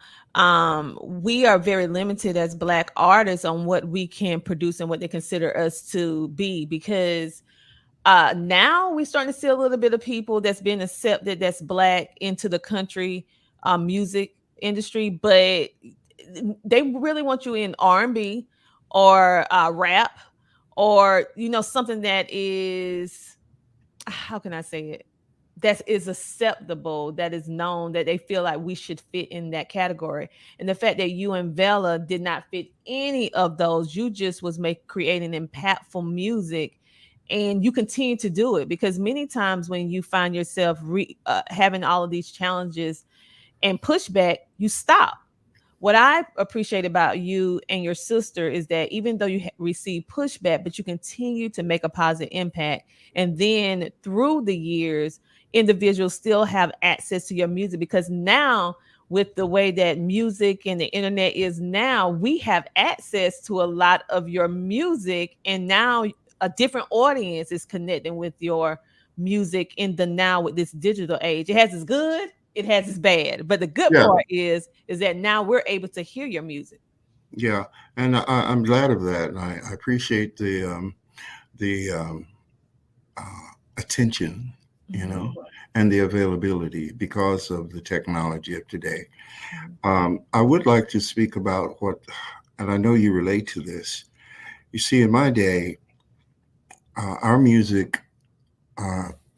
we are very limited as Black artists on what we can produce and what they consider us to be because now we're starting to see a little bit of people that's been accepted that's Black into the country music industry, but they really want you in R&B or rap or something that is, how can I say it, that is acceptable, that is known, that they feel like we should fit in that category. And the fact that you and Vela did not fit any of those, you just was creating impactful music, and you continue to do it because many times when you find yourself having all of these challenges and pushback, you stop. What I appreciate about you and your sister is that even though you receive pushback, but you continue to make a positive impact. And then through the years, individuals still have access to your music, because now, with the way that music and the internet is now, we have access to a lot of your music. And now a different audience is connecting with your music in the now with this digital age. It has its good, it has its bad, but the good Yeah, part is that now we're able to hear your music. yeah, and I'm glad of that. And I appreciate the attention, you know, and the availability because of the technology of today. I would like to speak about what, and I know you relate to this. You see, in my day, our music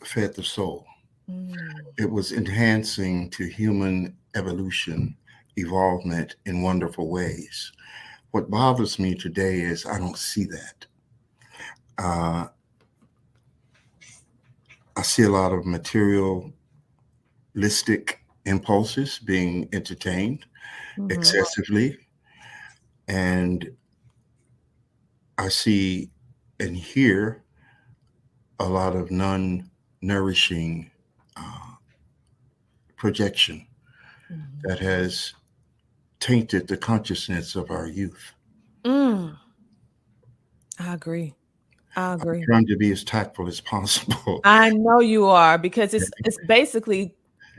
fed the soul. It was enhancing to human evolution, evolvement in wonderful ways. What bothers me today is I don't see that. Uh, I see a lot of materialistic impulses being entertained excessively, and I see and hear a lot of non-nourishing projection that has tainted the consciousness of our youth. I agree. I I'm agree. trying to be as tactful as possible. I know you are, because it's basically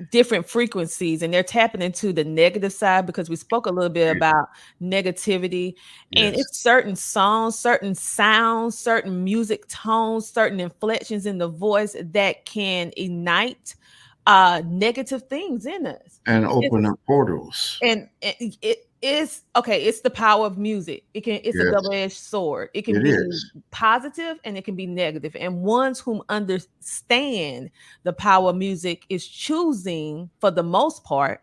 different frequencies, and they're tapping into the negative side, because we spoke a little bit about negativity. And Yes. it's certain songs, certain sounds, certain music tones, certain inflections in the voice that can ignite negative things in us. And open up portals. And it is okay. It's the power of music. It's a Yes, double-edged sword. It can it be is. positive and it can be negative. And ones whom understand the power of music is choosing, for the most part,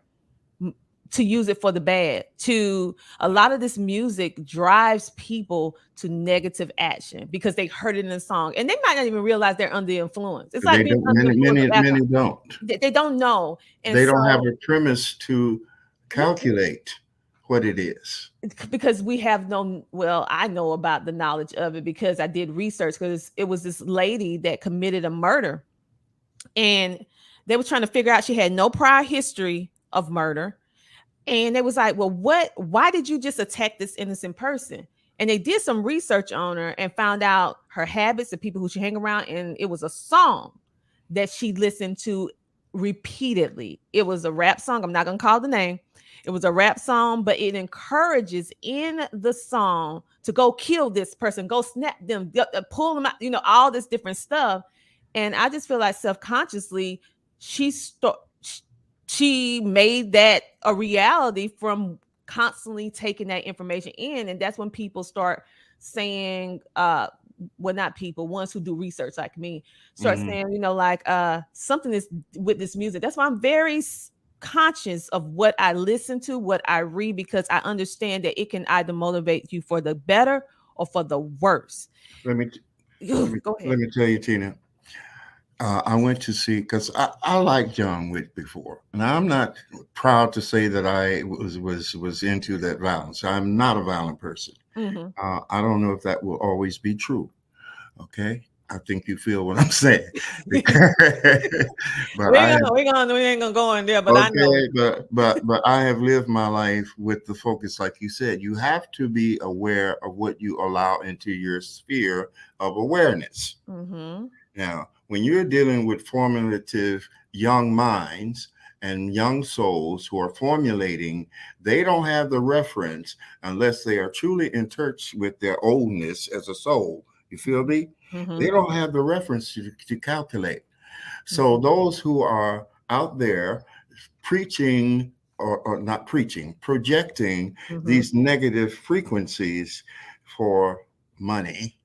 to use it for the bad. To a lot of this music drives people to negative action because they heard it in a song, and they might not even realize they're under influence. It's like They being don't. under the influence of Many alcohol. don't. They don't know, and They don't have so a premise to calculate what it is. because we have no, well, I know about the knowledge of it because I did research, because it was this lady that committed a murder, and they were trying to figure out, she had no prior history of murder. And they was like, well, why did you just attack this innocent person? And they did some research on her and found out her habits, the people who she hang around, and it was a song that she listened to repeatedly. It was a rap song. I'm not going to call the name. It was a rap song, but it encourages in the song to go kill this person, go snap them, pull them out, all this different stuff. And I just feel like self-consciously she made that a reality from constantly taking that information in. And that's when people start saying, well, not people, ones who do research like me, start saying, like something is with this music. That's why I'm very conscious of what I listen to, what I read, because I understand that it can either motivate you for the better or for the worse. Let me Go ahead. let me tell you, Tina. I went to see, because I liked John Wick before, and I'm not proud to say that I was into that violence. I'm not a violent person. I don't know if that will always be true. Okay, I think you feel what I'm saying. we But I have, ain't gonna go in there, but I know. okay, but I have lived my life with the focus, like you said. You have to be aware of what you allow into your sphere of awareness. Now, when you're dealing with formulative young minds and young souls who are formulating, they don't have the reference unless they are truly in touch with their oldness as a soul. You feel me? They don't have the reference to calculate. So those who are out there preaching or not preaching, projecting these negative frequencies for money,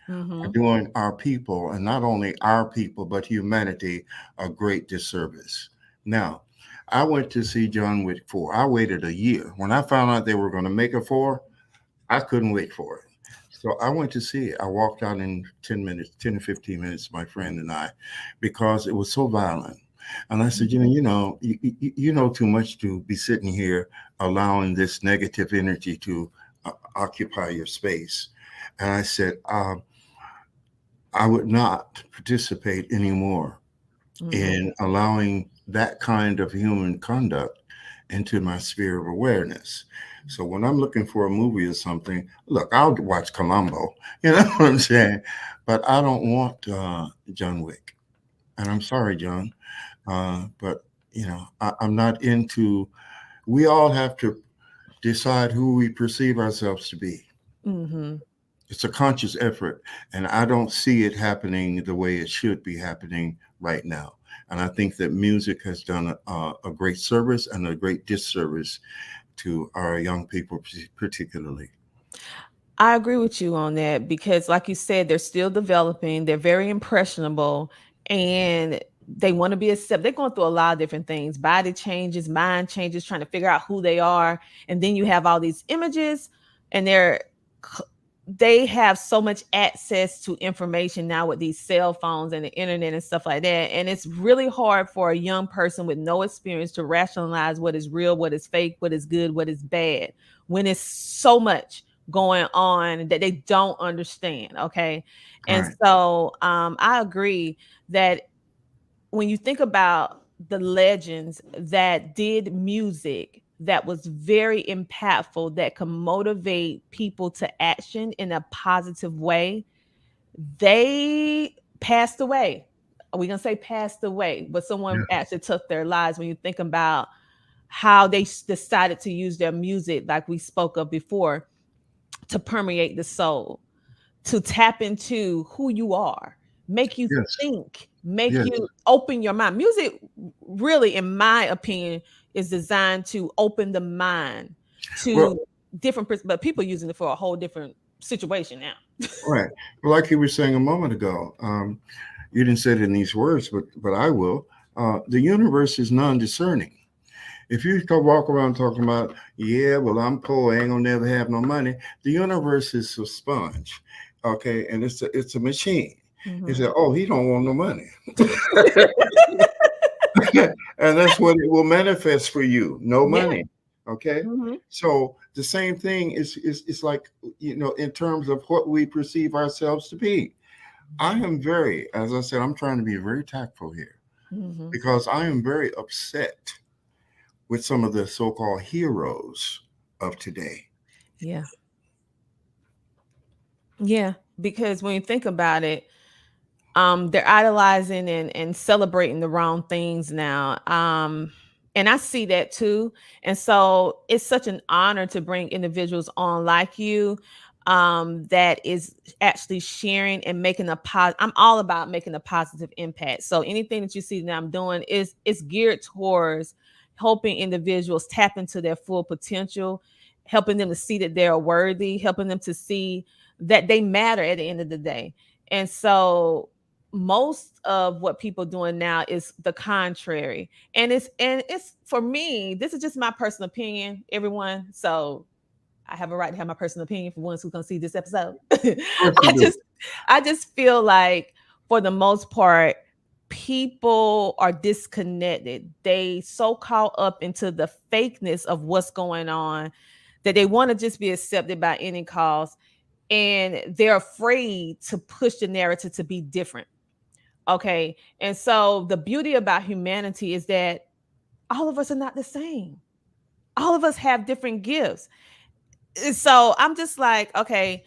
are doing our people, and not only our people, but humanity, a great disservice. Now, I went to see John Wick 4. I waited a year. When I found out they were going to make a 4, I couldn't wait for it. So I went to see it. I walked out in 10 to 15 minutes, my friend and I, because it was so violent. And I said, Jimmie, you know too much to be sitting here allowing this negative energy to occupy your space. And I said, I would not participate anymore in allowing that kind of human conduct into my sphere of awareness. So when I'm looking for a movie or something, look, I'll watch Columbo, you know what I'm saying? But I don't want John Wick. And I'm sorry, John, but I'm not into. We all have to decide who we perceive ourselves to be. Mm-hmm. It's a conscious effort, and I don't see it happening the way it should be happening right now. And I think that music has done a great service and a great disservice to our young people, particularly. I agree with you on that because, like you said, they're still developing. They're very impressionable, and they want to be accepted. They're going through a lot of different things: body changes, mind changes, trying to figure out who they are. And then you have all these images, and they have so much access to information now with these cell phones and the internet and stuff like that. And it's really hard for a young person with no experience to rationalize what is real, what is fake, what is good, what is bad, when it's so much going on that they don't understand. Okay. And Right. so I agree that when you think about the legends that did music that was very impactful, that could motivate people to action in a positive way, they passed away. Are we going to say passed away? But someone Yeah. actually took their lives. When you think about how they decided to use their music, like we spoke of before, to permeate the soul, to tap into who you are, make you Yes. think, make Yes. you open your mind. Music, really, in my opinion, is designed to open the mind Well, to different, but people using it for a whole different situation now. right. Well, like you were saying a moment ago, you didn't say it in these words, but I will. The universe is non-discerning. If you go walk around talking about, yeah, well, I'm poor, I ain't gonna never have no money. The universe is a sponge, okay, and it's a machine. He Mhm. said, oh, he don't want no money, and that's what it will manifest for you. No Yeah. money, okay. Mhm. So the same thing is like in terms of what we perceive ourselves to be. I am very, as I said, I'm trying to be very tactful here Mhm. because I am very upset with some of the so-called heroes of today. Yeah. Yeah. Because when you think about it, they're idolizing and celebrating the wrong things now. And I see that too. And so it's such an honor to bring individuals on like you, that is actually sharing and making I'm all about making a positive impact. So anything that you see that I'm doing is geared towards helping individuals tap into their full potential, helping them to see that they're worthy, helping them to see that they matter at the end of the day. And so most of what people doing now is the contrary. And it's for me, this is just my personal opinion, everyone. So I have a right to have my personal opinion for ones who's gonna see this episode. Of course you I do. just I just feel like for the most part, people are disconnected. They so caught up into the fakeness of what's going on that they want to just be accepted by any cause. And they're afraid to push the narrative to be different. Okay. And so the beauty about humanity is that all of us are not the same. All of us have different gifts. And so I'm just like, okay,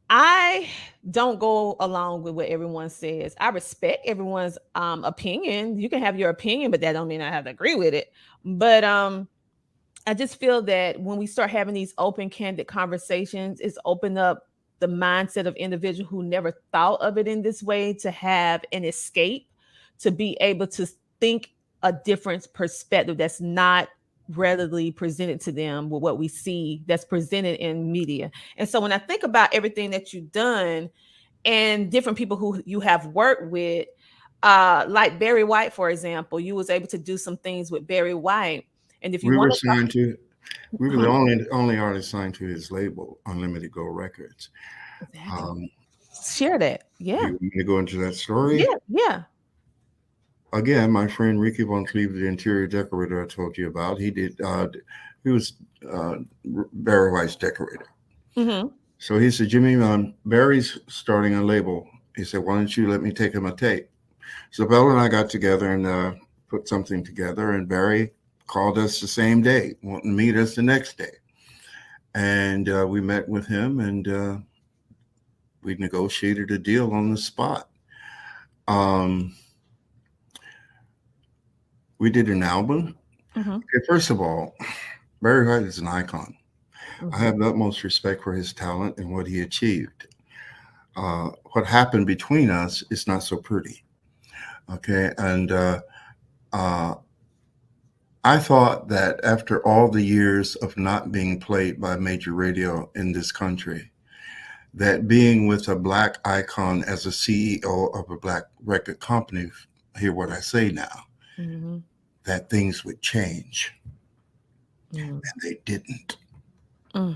I don't go along with what everyone says. I respect everyone's opinion. You can have your opinion, but that don't mean I have to agree with it. But I just feel that when we start having these open, candid conversations, it's opened up the mindset of individuals who never thought of it in this way to have an escape, to be able to think a different perspective that's not readily presented to them with what we see that's presented in media. And so when I think about everything that you've done and different people who you have worked with, like Barry White, for example, you was able to do some things with Barry White. And if you We were want to talk, signed to. We were the only artist signed to his label, Unlimited Gold Records. exactly. Um, Share that. do Yeah. you want me to go into that story? Yeah. Yeah. again, my friend Ricky Von Cleve, the interior decorator I told you about, he was Barry White's decorator. Mm-hmm. So he said, Jimmy, Barry's starting a label. He said, why don't you let me take him a tape? So Bell and I got together and put something together, and Barry called us the same day, wanting to meet us the next day. And we met with him, and we negotiated a deal on the spot. We did an album. Mm-hmm. Okay, first of all, Barry White is an icon. Mm-hmm. I have the utmost respect for his talent and what he achieved. What happened between us is not so pretty. Okay. And I thought that after all the years of not being played by major radio in this country, that being with a Black icon as a CEO of a Black record company, hear what I say now, Mm-hmm. that things would change. Mm-hmm. And they didn't. Mm.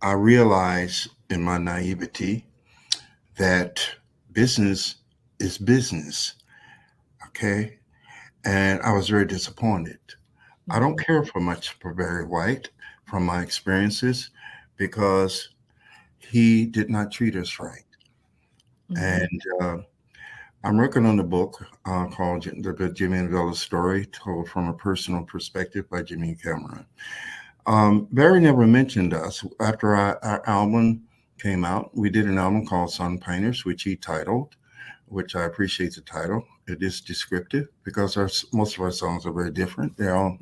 I realized in my naivety that business is business. Okay. And I was very disappointed. I don't care for much for Barry White from my experiences because he did not treat us right. Mm-hmm. And I'm working on a book called The Jimmy and Bella Story, told from a personal perspective by Jimmie Cameron. Barry never mentioned us. After our album came out, we did an album called Sun Painters, which he titled, which I appreciate the title. It is descriptive because most of our songs are very different. They're all,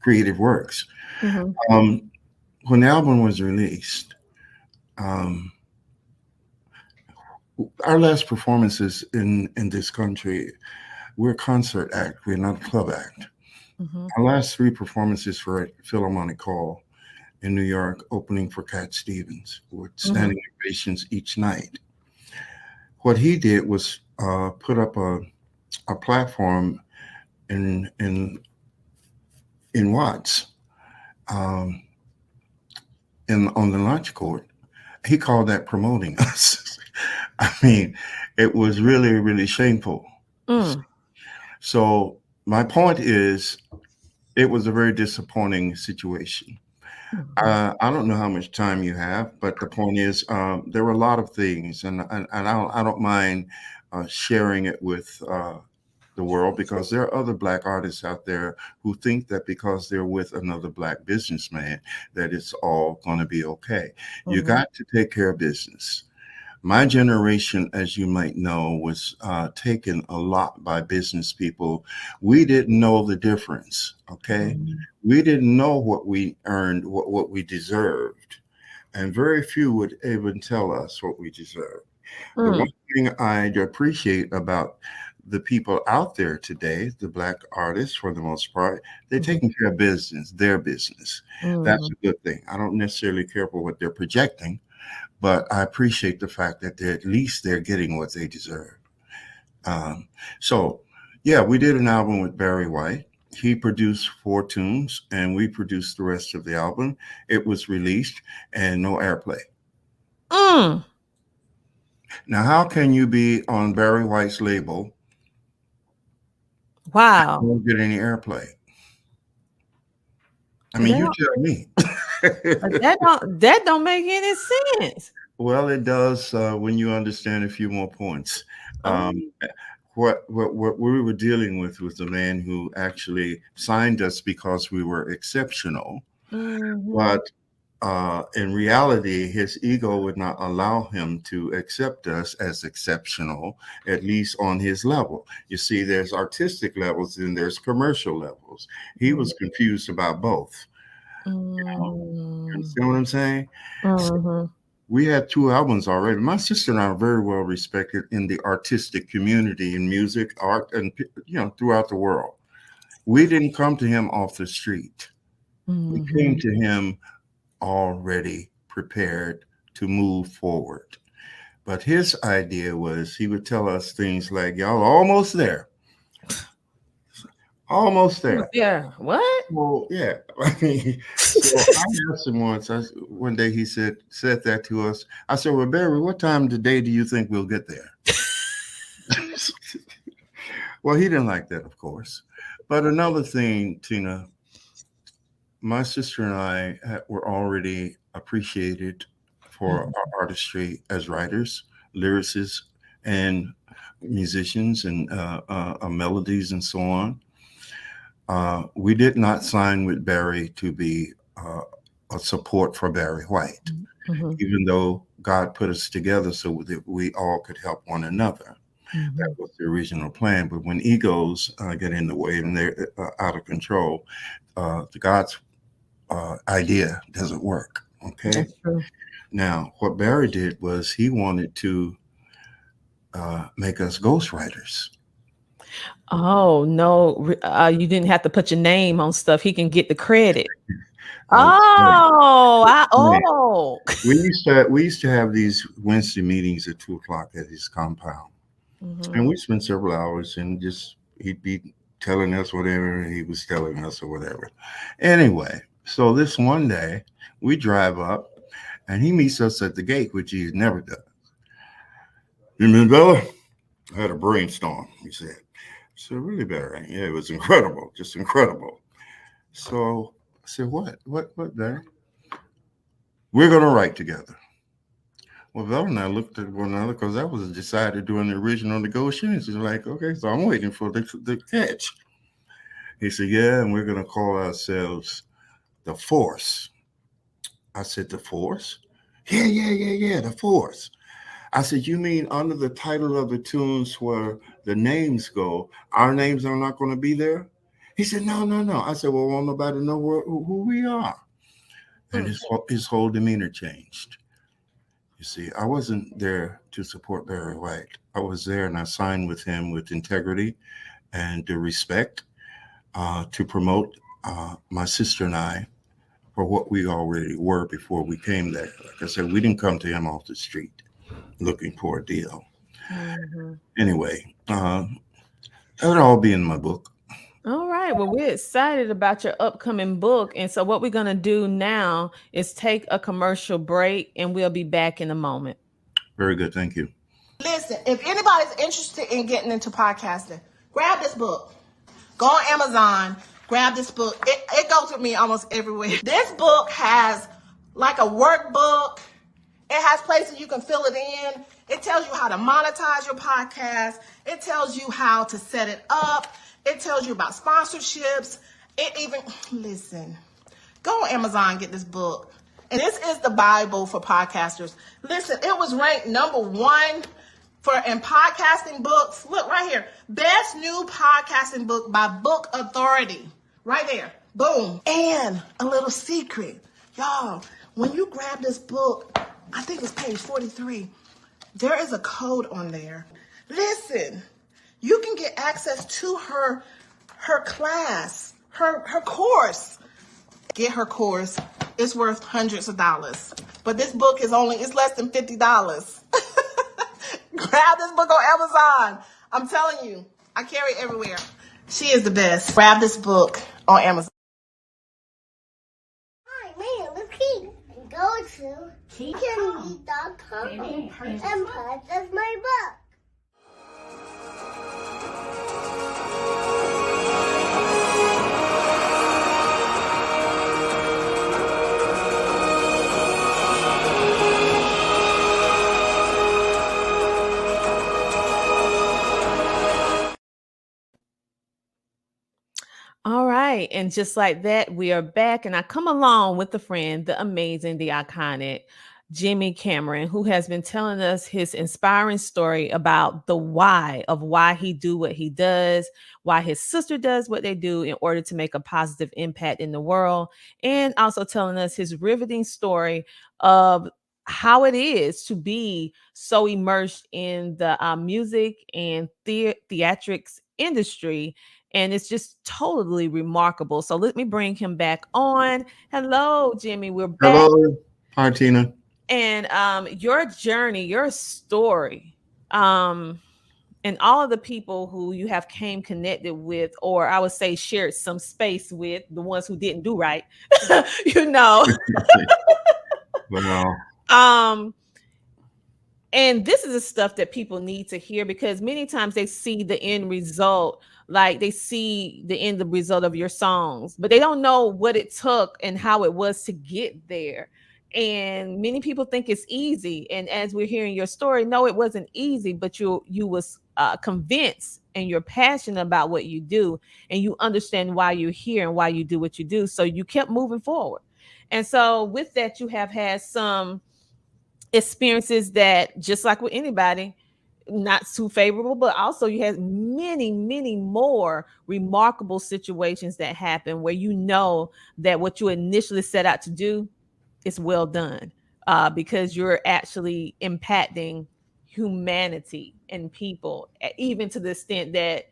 creative works. Mm-hmm. When the album was released, our last performances in this country, we're a concert act. We're not a club act. Mm-hmm. Our last 3 performances were at Philharmonic Hall in New York, opening for Cat Stevens, with standing ovations each night. What he did was put up a platform in Watts, on the launch court. He called that promoting us. I mean, it was really, really shameful. Mm. So my point is, it was a very disappointing situation. Mm-hmm. I don't know how much time you have, but the point is, there were a lot of things, and I don't mind sharing it with the world, because there are other Black artists out there who think that because they're with another Black businessman, that it's all going to be okay. You got to take care of business. My generation, as you might know, was taken a lot by business people. We didn't know the difference, okay? Mm-hmm. We didn't know what we earned, what we deserved. And very few would even tell us what we deserved. The one thing I appreciate about the people out there today, the Black artists, for the most part, they're taking care of business, their business. That's a good thing. I don't necessarily care for what they're projecting, but I appreciate the fact that at least they're getting what they deserve. So, yeah, we did an album with Barry White. He produced 4 tunes, and we produced the rest of the album. It was released, and no airplay. Now, how can you be on Barry White's label? Wow. Don't get any airplay. I mean, you tell me. that don't make any sense. Well, it does when you understand a few more points. What we were dealing with was a man who actually signed us because we were exceptional, but in reality, his ego would not allow him to accept us as exceptional, at least on his level. You see, there's artistic levels and there's commercial levels. He was confused about both. You understand what I'm saying? So we had 2 albums already. My sister and I are very well respected in the artistic community, in music, art, and throughout the world. We didn't come to him off the street. We came to him already prepared to move forward. But his idea was he would tell us things like, y'all almost there. Almost there. Yeah. What? Well, yeah. I mean, so I asked him once, one day he said that to us. I said, well, Barry, what time today do you think we'll get there? Well, he didn't like that, of course. But another thing, Tina, my sister and I were already appreciated for Mhm. our artistry as writers, lyricists, and musicians, and melodies, and so on. We did not sign with Barry to be a support for Barry White, Mhm. even though God put us together so that we all could help one another. That Mhm. was the original plan. But when egos get in the way and they're out of control, the God's idea doesn't work. Okay. That's true. Now, what Barry did was he wanted to make us ghostwriters. Oh no, you didn't have to put your name on stuff. He can get the credit. Uh, man, Oh. we used to have these Wednesday meetings at 2 o'clock at his compound, Mhm. and we spent several hours, and just he'd be telling us whatever he was telling us or whatever. Anyway, so this one day we drive up, and he meets us at the gate, which he had never done. You mean Bella? I had a brainstorm, he said. So really, Barry? Yeah, it was incredible, just incredible. So I said, what, Barry? We're gonna write together. Well, Bella and I looked at one another because that was decided during the original negotiations. He's like, okay, so I'm waiting for the catch. He said, yeah, and we're gonna call ourselves the Force. I said, the Force? Yeah, the Force. I said, you mean under the title of the tunes where the names go, our names are not going to be there? He said, no. I said, well, won't nobody know who we are? And his whole demeanor changed. You see, I wasn't there to support Barry White. I was there and I signed with him with integrity and the respect to promote my sister and I for what we already were before we came there. Like I said, we didn't come to him off the street looking for a deal. Mhm. Anyway, that would all be in my book. All right. Well, we're excited about your upcoming book. And so, what we're going to do now is take a commercial break and we'll be back in a moment. Very good. Thank you. Listen, if anybody's interested in getting into podcasting, grab this book. Go on Amazon, grab this book. It goes with me almost everywhere. This book has like a workbook. It has places you can fill it in. It tells you how to monetize your podcast. It tells you how to set it up. It tells you about sponsorships. It even, listen, go on Amazon and get this book. And this is the Bible for podcasters. Listen, it was ranked #1 in podcasting books. Look right here. Best new podcasting book by Book Authority. Right there. Boom. And a little secret. Y'all, when you grab this book, I think it's page 43. There is a code on there. Listen, you can get access to her class, her course. Get her course. It's worth hundreds of dollars. But this book is less than $50. Grab this book on Amazon. I'm telling you, I carry it everywhere. She is the best. Grab this book on Amazon. Hi, man, let's keep go to teachermeet.com and purchase my book. All right. And just like that, we are back. And I come along with the friend, the amazing, the iconic Jimmie Cameron, who has been telling us his inspiring story about the why of why he do what he does, why his sister does what they do in order to make a positive impact in the world, and also telling us his riveting story of how it is to be so immersed in the music and theatrics industry, and it's just totally remarkable. So let me bring him back on. Hello, Jimmie. We're back. Hello. Hi, Tina. And your journey, your story, and all of the people who you have came connected with, or I would say shared some space with, the ones who didn't do right, you know. Well, um And this is the stuff that people need to hear, because many times they see the end result, like they see the end result of your songs, but they don't know what it took and how it was to get there. And many people think it's easy. And as we're hearing your story, no, it wasn't easy, but you was convinced, and you're passionate about what you do, and you understand why you're here and why you do what you do. So you kept moving forward. And so with that, you have had some experiences that, just like with anybody, not too favorable, but also you had many, many more remarkable situations that happen where you know that what you initially set out to do is well done, because you're actually impacting humanity and people, even to the extent that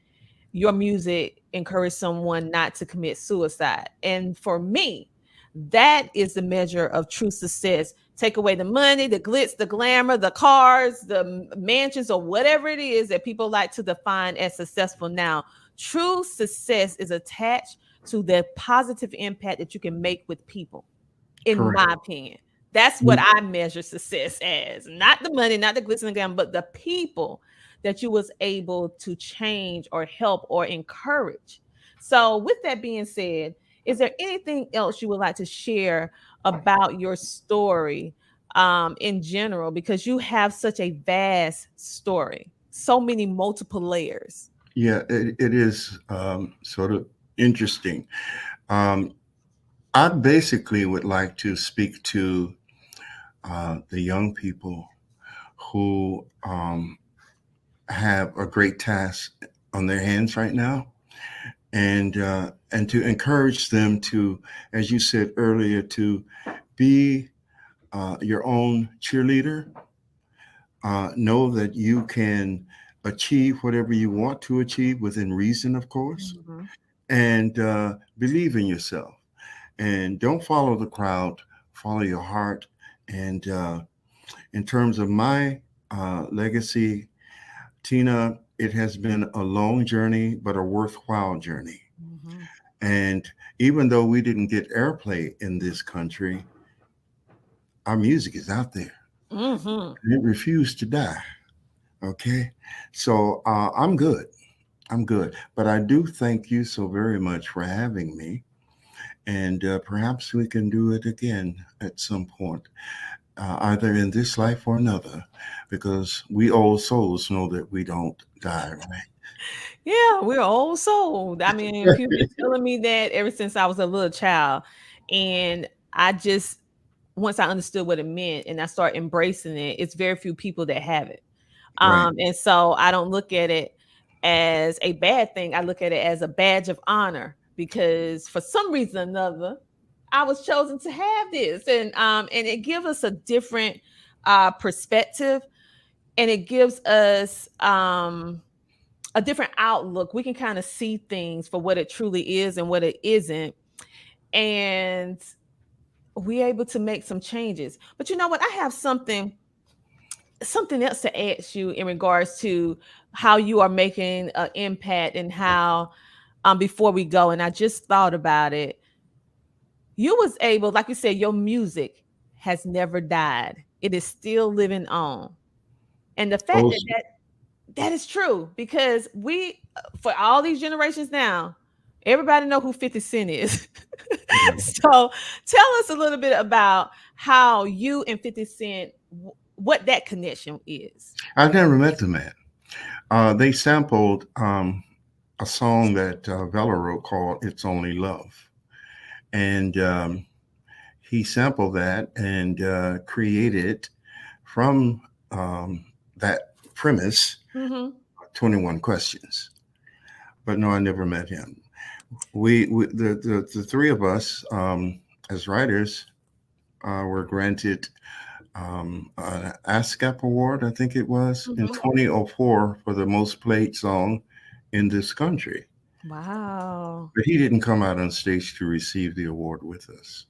your music encourage someone not to commit suicide. And for me, that is the measure of true success. Take away the money, the glitz, the glamour, the cars, the mansions, or whatever it is that people like to define as successful now. True success is attached to the positive impact that you can make with people, in Correct. my opinion. That's what I measure success as. Not the money, not the glitz and glamour, but the people that you was able to change or help or encourage. So with that being said, is there anything else you would like to share about your story in general? Because you have such a vast story, so many multiple layers. Yeah, it is sort of interesting. I basically would like to speak to the young people who have a great task on their hands right now, and to encourage them to, as you said earlier, to be your own cheerleader. Know that you can achieve whatever you want to achieve within reason, of course, Mhm. and believe in yourself. And don't follow the crowd, follow your heart. And in terms of my legacy, Tina, it has been a long journey, but a worthwhile journey. Mhm. And even though we didn't get airplay in this country, our music is out there. Mhm. And it refused to die. Okay. So I'm good. I'm good. But I do thank you so very much for having me. And perhaps we can do it again at some point, either in this life or another, because we old souls know that we don't die, right? Yeah, we're old soul. I mean, people been telling me that ever since I was a little child. And I just, once I understood what it meant and I start embracing it, it's very few people that have it. Right. And so I don't look at it as a bad thing. I look at it as a badge of honor, because for some reason or another, I was chosen to have this. And it gives us a different perspective, and it gives us a different outlook. We can kind of see things for what it truly is and what it isn't. And we're able to make some changes. But you know what? I have something else to ask you in regards to how you are making an impact, and how before we go, and I just thought about it, you was able, like you said, your music has never died. It is still living on. And the fact Oh, that is true, because we, for all these generations now, everybody know who 50 Cent is. So tell us a little bit about how you and 50 Cent, what that connection is. I've never met the man. They sampled a song that Vella wrote called It's Only Love. And he sampled that and created from that premise Mm-hmm. 21 questions. But no, I never met him. The three of us as writers were granted an ASCAP award, I think it was, in Mm-hmm. 2004 for the most played song in this country. Wow. But he didn't come out on stage to receive the award with us.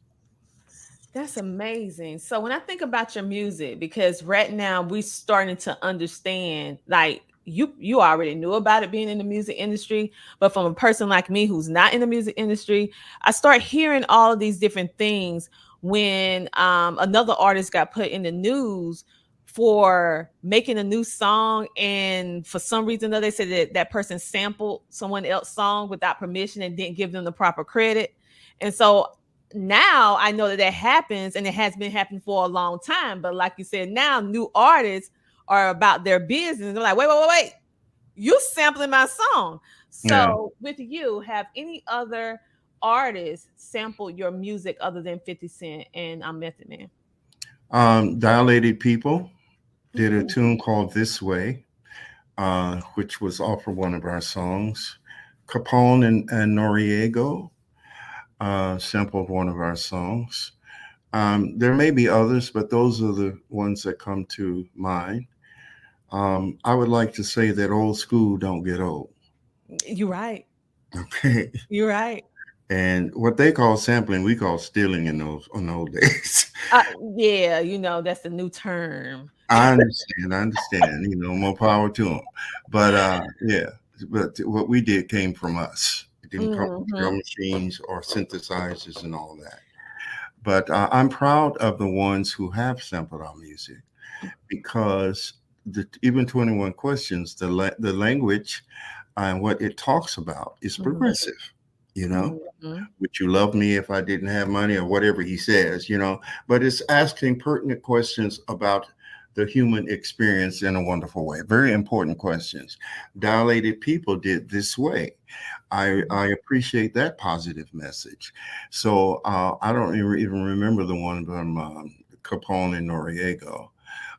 That's amazing. So when I think about your music, because right now we starting to understand, like you already knew about it being in the music industry, but from a person like me who's not in the music industry, I start hearing all of these different things when another artist got put in the news for making a new song, and for some reason though they said that person sampled someone else's song without permission and didn't give them the proper credit. And so now I know that happens, and it has been happening for a long time. But like you said, now new artists are about their business. They're like, wait, you sampling my song. So with you, have any other artists sampled your music other than 50 Cent and Method Man? Dilated People did a tune called This Way, which was off of one of our songs. Capone and Noriega sampled one of our songs. There may be others, but those are the ones that come to mind. I would like to say that old school don't get old. You're right. Okay. You're right. And what they call sampling, we call stealing in those days. Yeah, that's the new term. I understand. More power to them. But yeah, but what we did came from us. It didn't come from drum machines or synthesizers and all that. But I'm proud of the ones who have sampled our music, because even 21 Questions, the language and what it talks about is progressive. Would you love me if I didn't have money, or whatever he says, but it's asking pertinent questions about the human experience in a wonderful way. Very important questions. Dilated People did This Way. I appreciate that positive message. So I don't even remember the one from Capone and Noriega,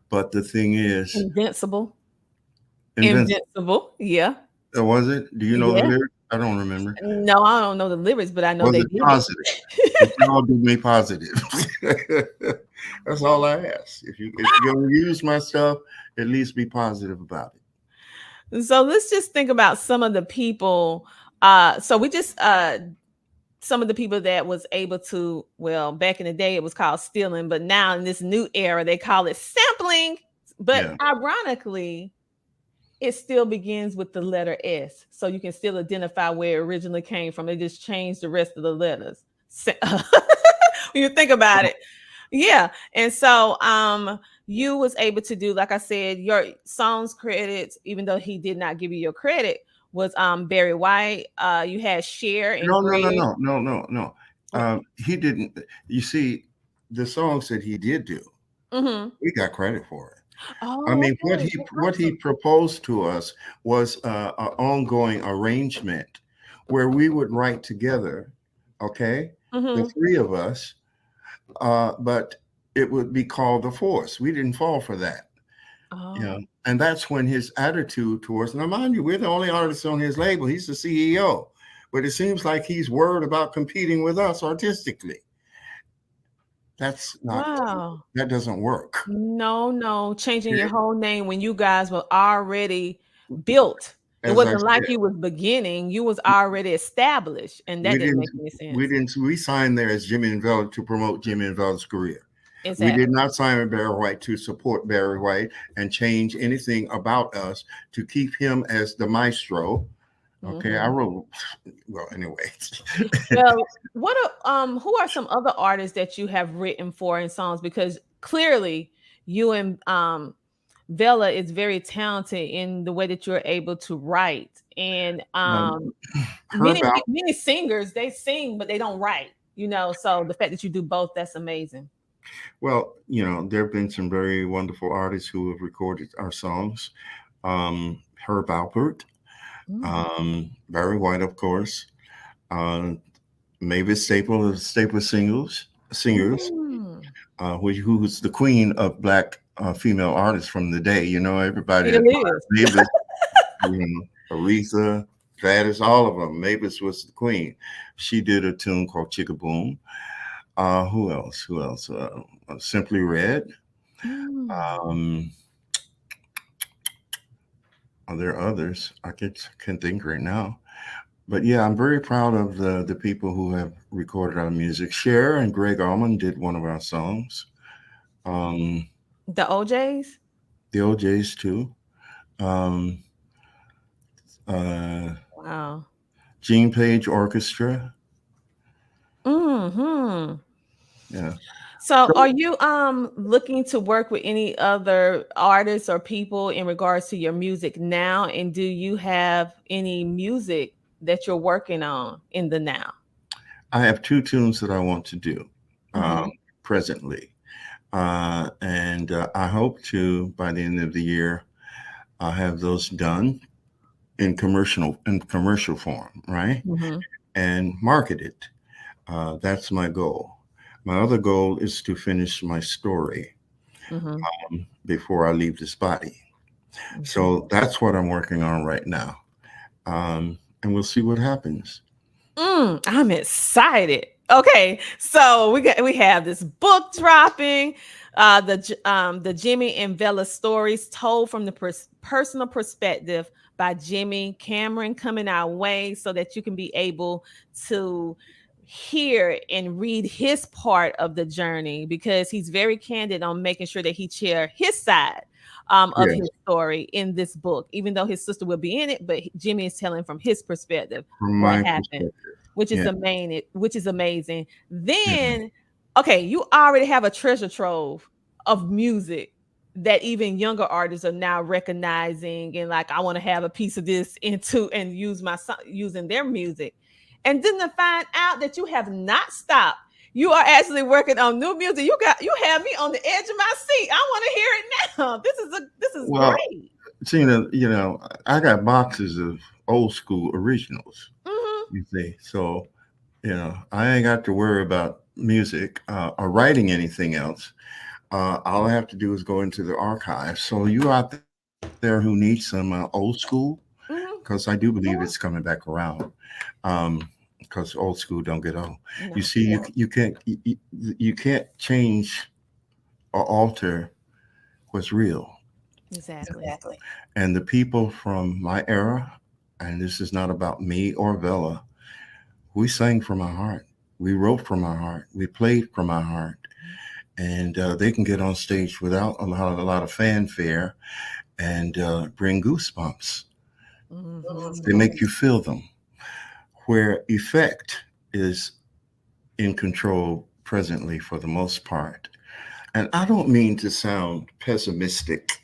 but the thing is, Invincible. Yeah. Was it? Do you know the lyrics? I don't remember. No, I don't know the lyrics, but I know they did positive. Y'all do me positive. That's all I ask. If you're gonna use my stuff, at least be positive about it. So let's just think about some of the people. So we just some of the people that was able to, well, back in the day it was called stealing, but now in this new era they call it sampling. But ironically, it still begins with the letter S, so you can still identify where it originally came from. They just changed the rest of the letters. When you think about it. Yeah. And so you was able to do, like I said, your songs credits, even though he did not give you your credit, was Barry White. You had Cher and No. He didn't. You see, the songs that he did do, we got credit for it. Oh, I mean, what he proposed to us was an ongoing arrangement where we would write together, okay, the three of us, but it would be called The Force. We didn't fall for that. And that's when his attitude towards, now mind you, we're the only artists on his label. He's the CEO, but it seems like he's worried about competing with us artistically. That's not, that doesn't work. No. Changing your whole name when you guys were already built. It wasn't like you was beginning. You was already established, and that didn't make any sense. We signed there as Jimmy and Vella to promote Jimmy and Vella's career. Exactly. We did not sign with Barry White to support Barry White and change anything about us to keep him as the maestro. Okay, I wrote. Well, anyway. Well, who are some other artists that you have written for in songs? Because clearly, you and Vella is very talented in the way that you're able to write. And many singers, they sing, but they don't write. So the fact that you do both, that's amazing. Well, there have been some very wonderful artists who have recorded our songs. Herb Alpert. Barry White, of course, Mavis Staple of Staple Singers, who's the queen of Black female artists from the day. Everybody, Mavis, Aretha, Gladys, all of them. Mavis was the queen. She did a tune called Chicka Boom. Who else? Simply Red. There are others I can think right now, but yeah, I'm very proud of the people who have recorded our music. Cher and Greg Allman did one of our songs. The OJs? The OJs too. Wow. Gene Page Orchestra. Yeah. So are you looking to work with any other artists or people in regards to your music now? And do you have any music that you're working on in the now? I have 2 tunes that I want to do Mhm. presently. And I hope to, by the end of the year, I'll have those done in commercial form, right? Mhm. And market it. That's my goal. My other goal is to finish my story Mhm. before I leave this body. Okay. So that's what I'm working on right now. And we'll see what happens. I'm excited. Okay, so we have this book dropping, the Jimmie and Bella stories told from the personal perspective by Jimmie Cameron coming our way, so that you can be able to hear and read his part of the journey, because he's very candid on making sure that he share his side of Yes, his story in this book, even though his sister will be in it, but Jimmie is telling from his perspective from what my happened, perspective. which is Yeah. which is amazing. Yeah. Then, okay, you already have a treasure trove of music that even younger artists are now recognizing, and like, I want to have a piece of this into and use using their music. And then to find out that you have not stopped, you are actually working on new music. You have me on the edge of my seat. I want to hear it now. This is Well, great. Tina, I got boxes of old school originals, Hmm. you see. So, I ain't got to worry about music or writing anything else. All I have to do is go into the archives. So, you out there who need some old school, Hmm. because I do believe it's coming back around. Because old school don't get old. You No, see, you can't change or alter what's real. exactly. And the people from my era, and this is not about me or Bella, we sang from our heart. We wrote from our heart. We played from our heart. And they can get on stage without a lot of fanfare and bring goosebumps. They Hmm. make you feel them. Where effect is in control presently for the most part. And I don't mean to sound pessimistic.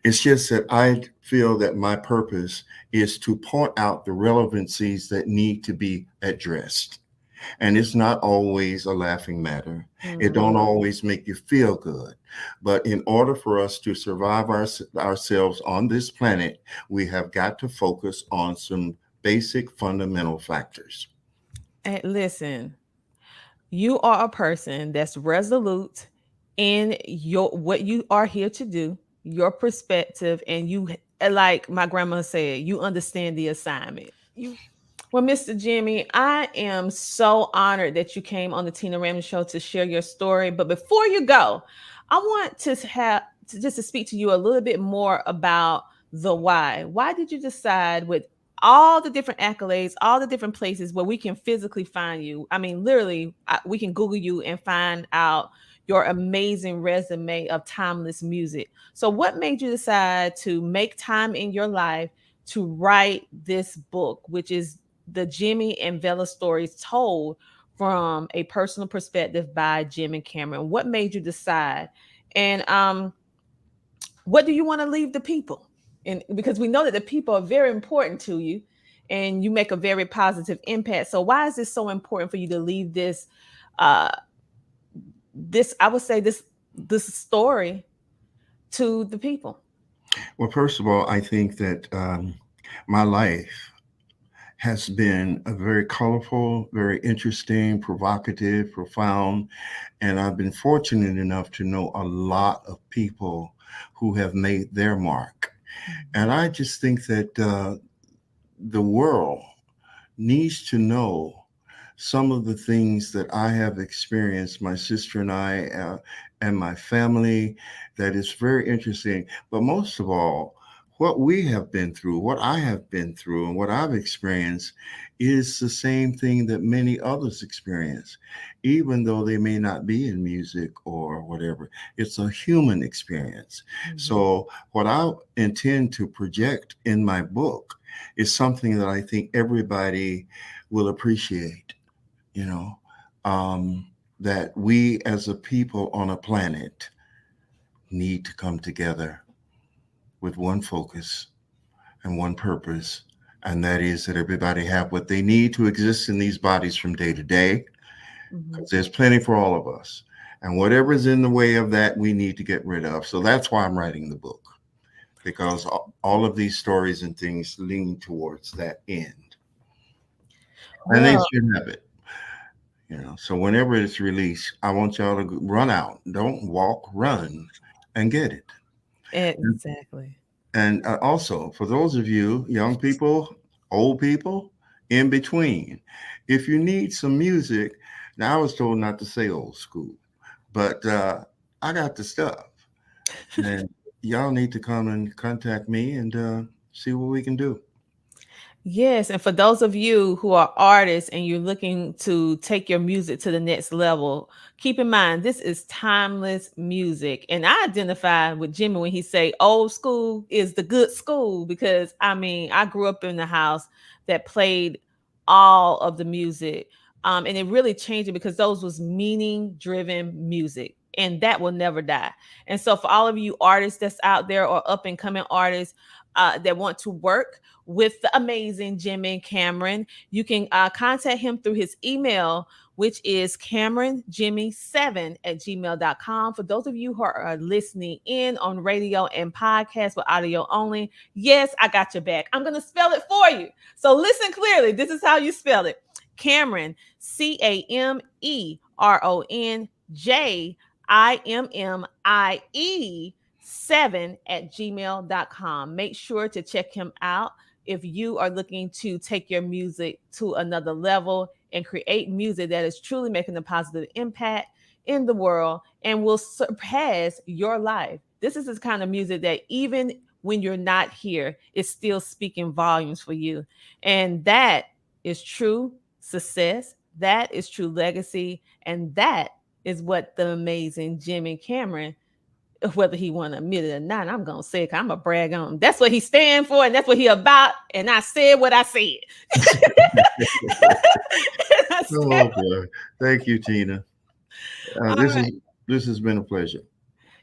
It's just that I feel that my purpose is to point out the relevancies that need to be addressed. And it's not always a laughing matter. It don't Hmm. always make you feel good. But in order for us to survive ourselves on this planet, we have got to focus on some basic fundamental factors. And listen, you are a person that's resolute in your what you are here to do, your perspective, and you, like my grandma said, you understand the assignment. Well, Mr. Jimmie, I am so honored that you came on the Tina Ramsay Show to share your story. But before you go, I want just to speak to you a little bit more about the why. Why did you decide, with all the different accolades, all the different places where we can physically find you? I mean, literally, we can Google you and find out your amazing resume of timeless music. So, what made you decide to make time in your life to write this book, which is the Jimmie and Bella stories told from a personal perspective by Jimmie Cameron? What made you decide? And what do you want to leave the people? And because we know that the people are very important to you and you make a very positive impact. So why is this so important for you to leave uh I would say this story to the people? Well, first of all, I think that my life has been a very colorful, very interesting, provocative, profound, and I've been fortunate enough to know a lot of people who have made their mark. And I just think that the world needs to know some of the things that I have experienced, my sister and I, and my family, that is very interesting. But most of all, what we have been through, what I have been through, and what I've experienced is the same thing that many others experience, even though they may not be in music or whatever. It's a human experience. Mhm. So, what I intend to project in my book is something that I think everybody will appreciate, you know. Um, that we as a people on a planet need to come together with one focus and one purpose, and that is that everybody have what they need to exist in these bodies from day to day, because there's plenty for all of us. And whatever is in the way of that, we need to get rid of. So that's why I'm writing the book, because all of these stories and things lean towards that end. And they should have it. So whenever it's released, I want y'all to run out. Don't walk, run and get it. Exactly. And also, for those of you, young people, old people, in between, if you need some music, now I was told not to say old school, but I got the stuff. And y'all need to come and contact me and see what we can do. Yes, and for those of you who are artists and you're looking to take your music to the next level, keep in mind this is timeless music. And I identify with Jimmie when he say old school is the good school, because I grew up in the house that played all of the music. And it really changed it because those was meaning driven music, and that will never die. And so for all of you artists that's out there, or up and coming artists that want to work with the amazing Jimmie Cameron, you can contact him through his email, which is cameronjimmie7@gmail.com. For those of you who are listening in on radio and podcast with audio only, yes, I got your back. I'm going to spell it for you. So listen clearly. This is how you spell it. Cameron, CameronJimmie 7@gmail.com. Make sure to check him out if you are looking to take your music to another level and create music that is truly making a positive impact in the world and will surpass your life. This is the kind of music that even when you're not here, it's still speaking volumes for you. And that is true success. That is true legacy. And that is what the amazing Jimmie Cameron, whether he want to admit it or not, I'm going to say it, I'm going to brag on him. That's what he stand for, and that's what he about. And I said what I said. Oh, boy. Thank you, Tina. This has been a pleasure.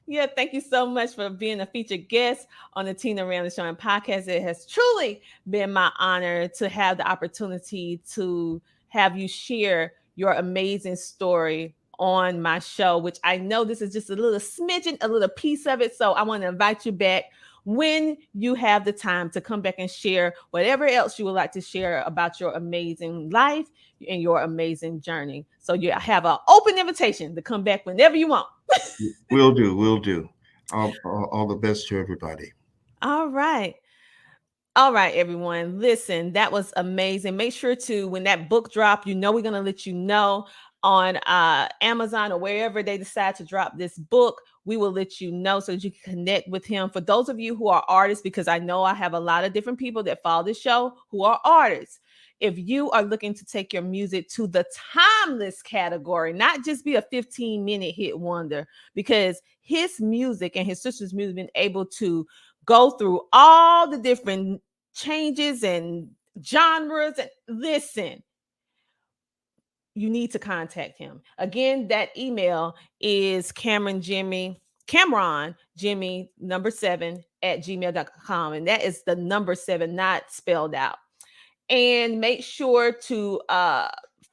Yeah, thank you so much for being a featured guest on the Tina Ramsay Show and podcast. It has truly been my honor to have the opportunity to have you share your amazing story on my show, which I know this is just a little smidgen, a little piece of it. So I want to invite you back when you have the time to come back and share whatever else you would like to share about your amazing life and your amazing journey. So you have an open invitation to come back whenever you want. Will do. All the best to everybody. All right, everyone. Listen, that was amazing. Make sure to, when that book drop, we're going to let you know on Amazon or wherever they decide to drop this book. We will let you know so that you can connect with him. For those of you who are artists, because I know I have a lot of different people that follow this show who are artists. If you are looking to take your music to the timeless category, not just be a 15-minute hit wonder, because his music and his sister's music have been able to go through all the different changes and genres. And listen, you need to contact him. Again, that email is cameronjimmie7 @gmail.com. And that is the number 7, not spelled out. And make sure to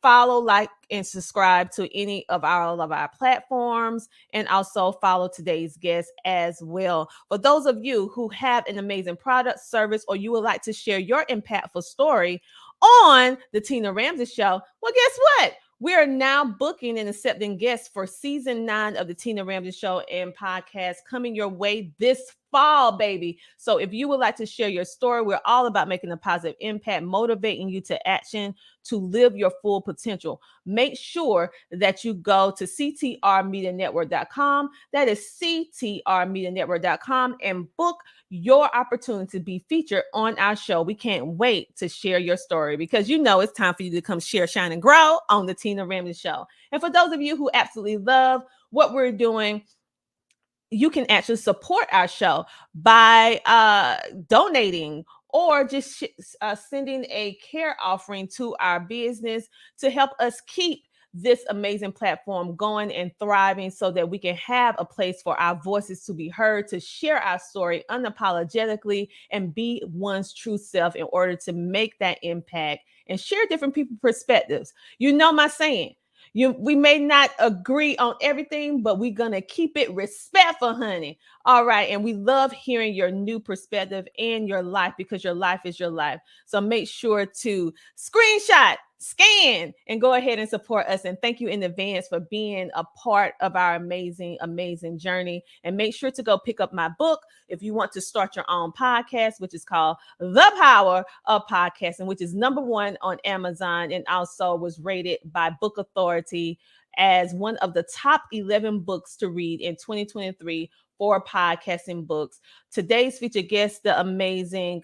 follow, like, and subscribe to any of our platforms, and also follow today's guest as well. For those of you who have an amazing product, service, or you would like to share your impactful story on the Tina Ramsay Show, well, guess what? We are now booking and accepting guests for season 9 of the Tina Ramsay Show and podcast, coming your way this fall, baby. So if you would like to share your story, we're all about making a positive impact, motivating you to action to live your full potential. Make sure that you go to ctrmedianetwork.com. That is ctrmedianetwork.com, and book your opportunity to be featured on our show. We can't wait to share your story, because it's time for you to come share, shine, and grow on the Tina Ramsay Show. And for those of you who absolutely love what we're doing, you can actually support our show by donating, or just sending a care offering to our business to help us keep this amazing platform going and thriving so that we can have a place for our voices to be heard, to share our story unapologetically and be one's true self in order to make that impact and share different people's perspectives. You know my saying. We may not agree on everything, but we're going to keep it respectful, honey. All right. And we love hearing your new perspective in your life because your life is your life. So make sure to screenshot, scan, and go ahead and support us. And thank you in advance for being a part of our amazing, amazing journey. And make sure to go pick up my book if you want to start your own podcast, which is called The Power of Podcasting, which is #1 on Amazon and also was rated by Book Authority as one of the top 11 books to read in 2023 for podcasting books. Today's featured guest, the amazing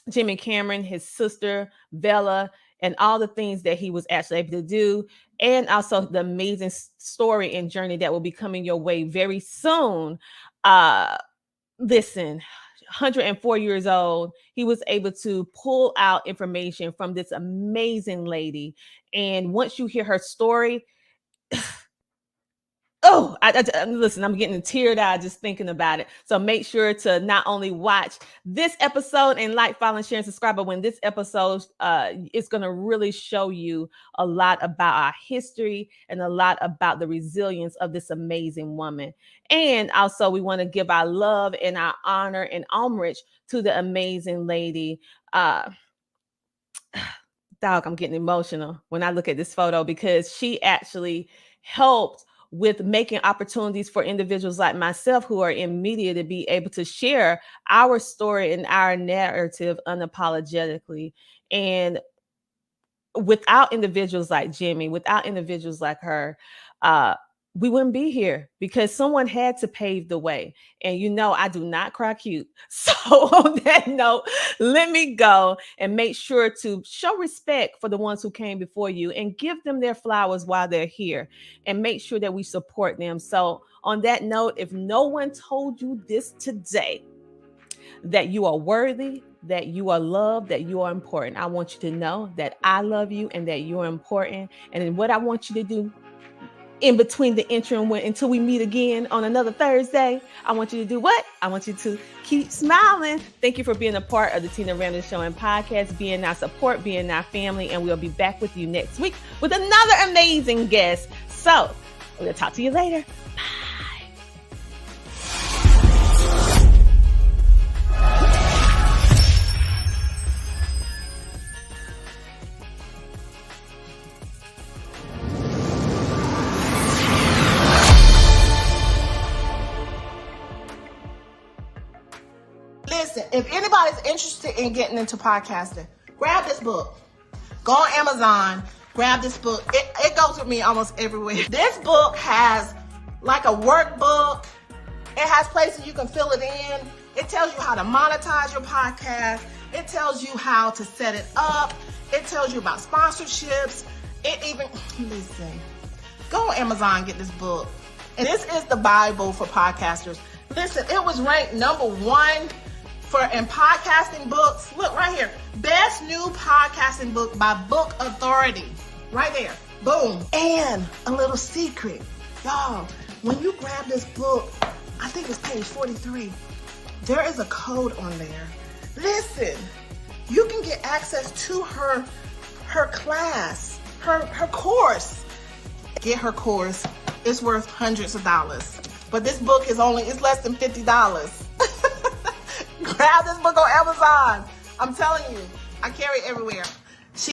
Jimmie Cameron, his sister, Bella, and all the things that he was actually able to do, and also the amazing story and journey that will be coming your way very soon. Listen, 104 years old, he was able to pull out information from this amazing lady. And once you hear her story, listen, I'm getting teared out just thinking about it. So make sure to not only watch this episode and like, follow, and share, and subscribe, but when this episode is going to really show you a lot about our history and a lot about the resilience of this amazing woman. And also we want to give our love and our honor and homage to the amazing lady. Dog, I'm getting emotional when I look at this photo because she actually helped with making opportunities for individuals like myself who are in media to be able to share our story and our narrative unapologetically. And without individuals like Jimmie, without individuals like her, we wouldn't be here because someone had to pave the way. And you know, I do not cry cute. So on that note, let me go and make sure to show respect for the ones who came before you and give them their flowers while they're here and make sure that we support them. So on that note, if no one told you this today, that you are worthy, that you are loved, that you are important, I want you to know that I love you and that you're important. And then what I want you to do in between the interim until we meet again on another Thursday, I want you to do what? I want you to keep smiling. Thank you for being a part of the Tina Ramsay Show and podcast, being our support, being our family, and we'll be back with you next week with another amazing guest. So we'll talk to you later. Listen, if anybody's interested in getting into podcasting, grab this book. Go on Amazon, grab this book. It goes with me almost everywhere. This book has like a workbook. It has places you can fill it in. It tells you how to monetize your podcast. It tells you how to set it up. It tells you about sponsorships. Listen, go on Amazon, get this book. And this is the Bible for podcasters. Listen, it was ranked #1 in podcasting books. Look right here. Best new podcasting book by Book Authority. Right there. Boom. And a little secret. Y'all, when you grab this book, I think it's page 43. There is a code on there. Listen, you can get access to her class, her course. Get her course. It's worth hundreds of dollars. But this book it's less than $50. Grab this book on Amazon. I'm telling you, I carry it everywhere.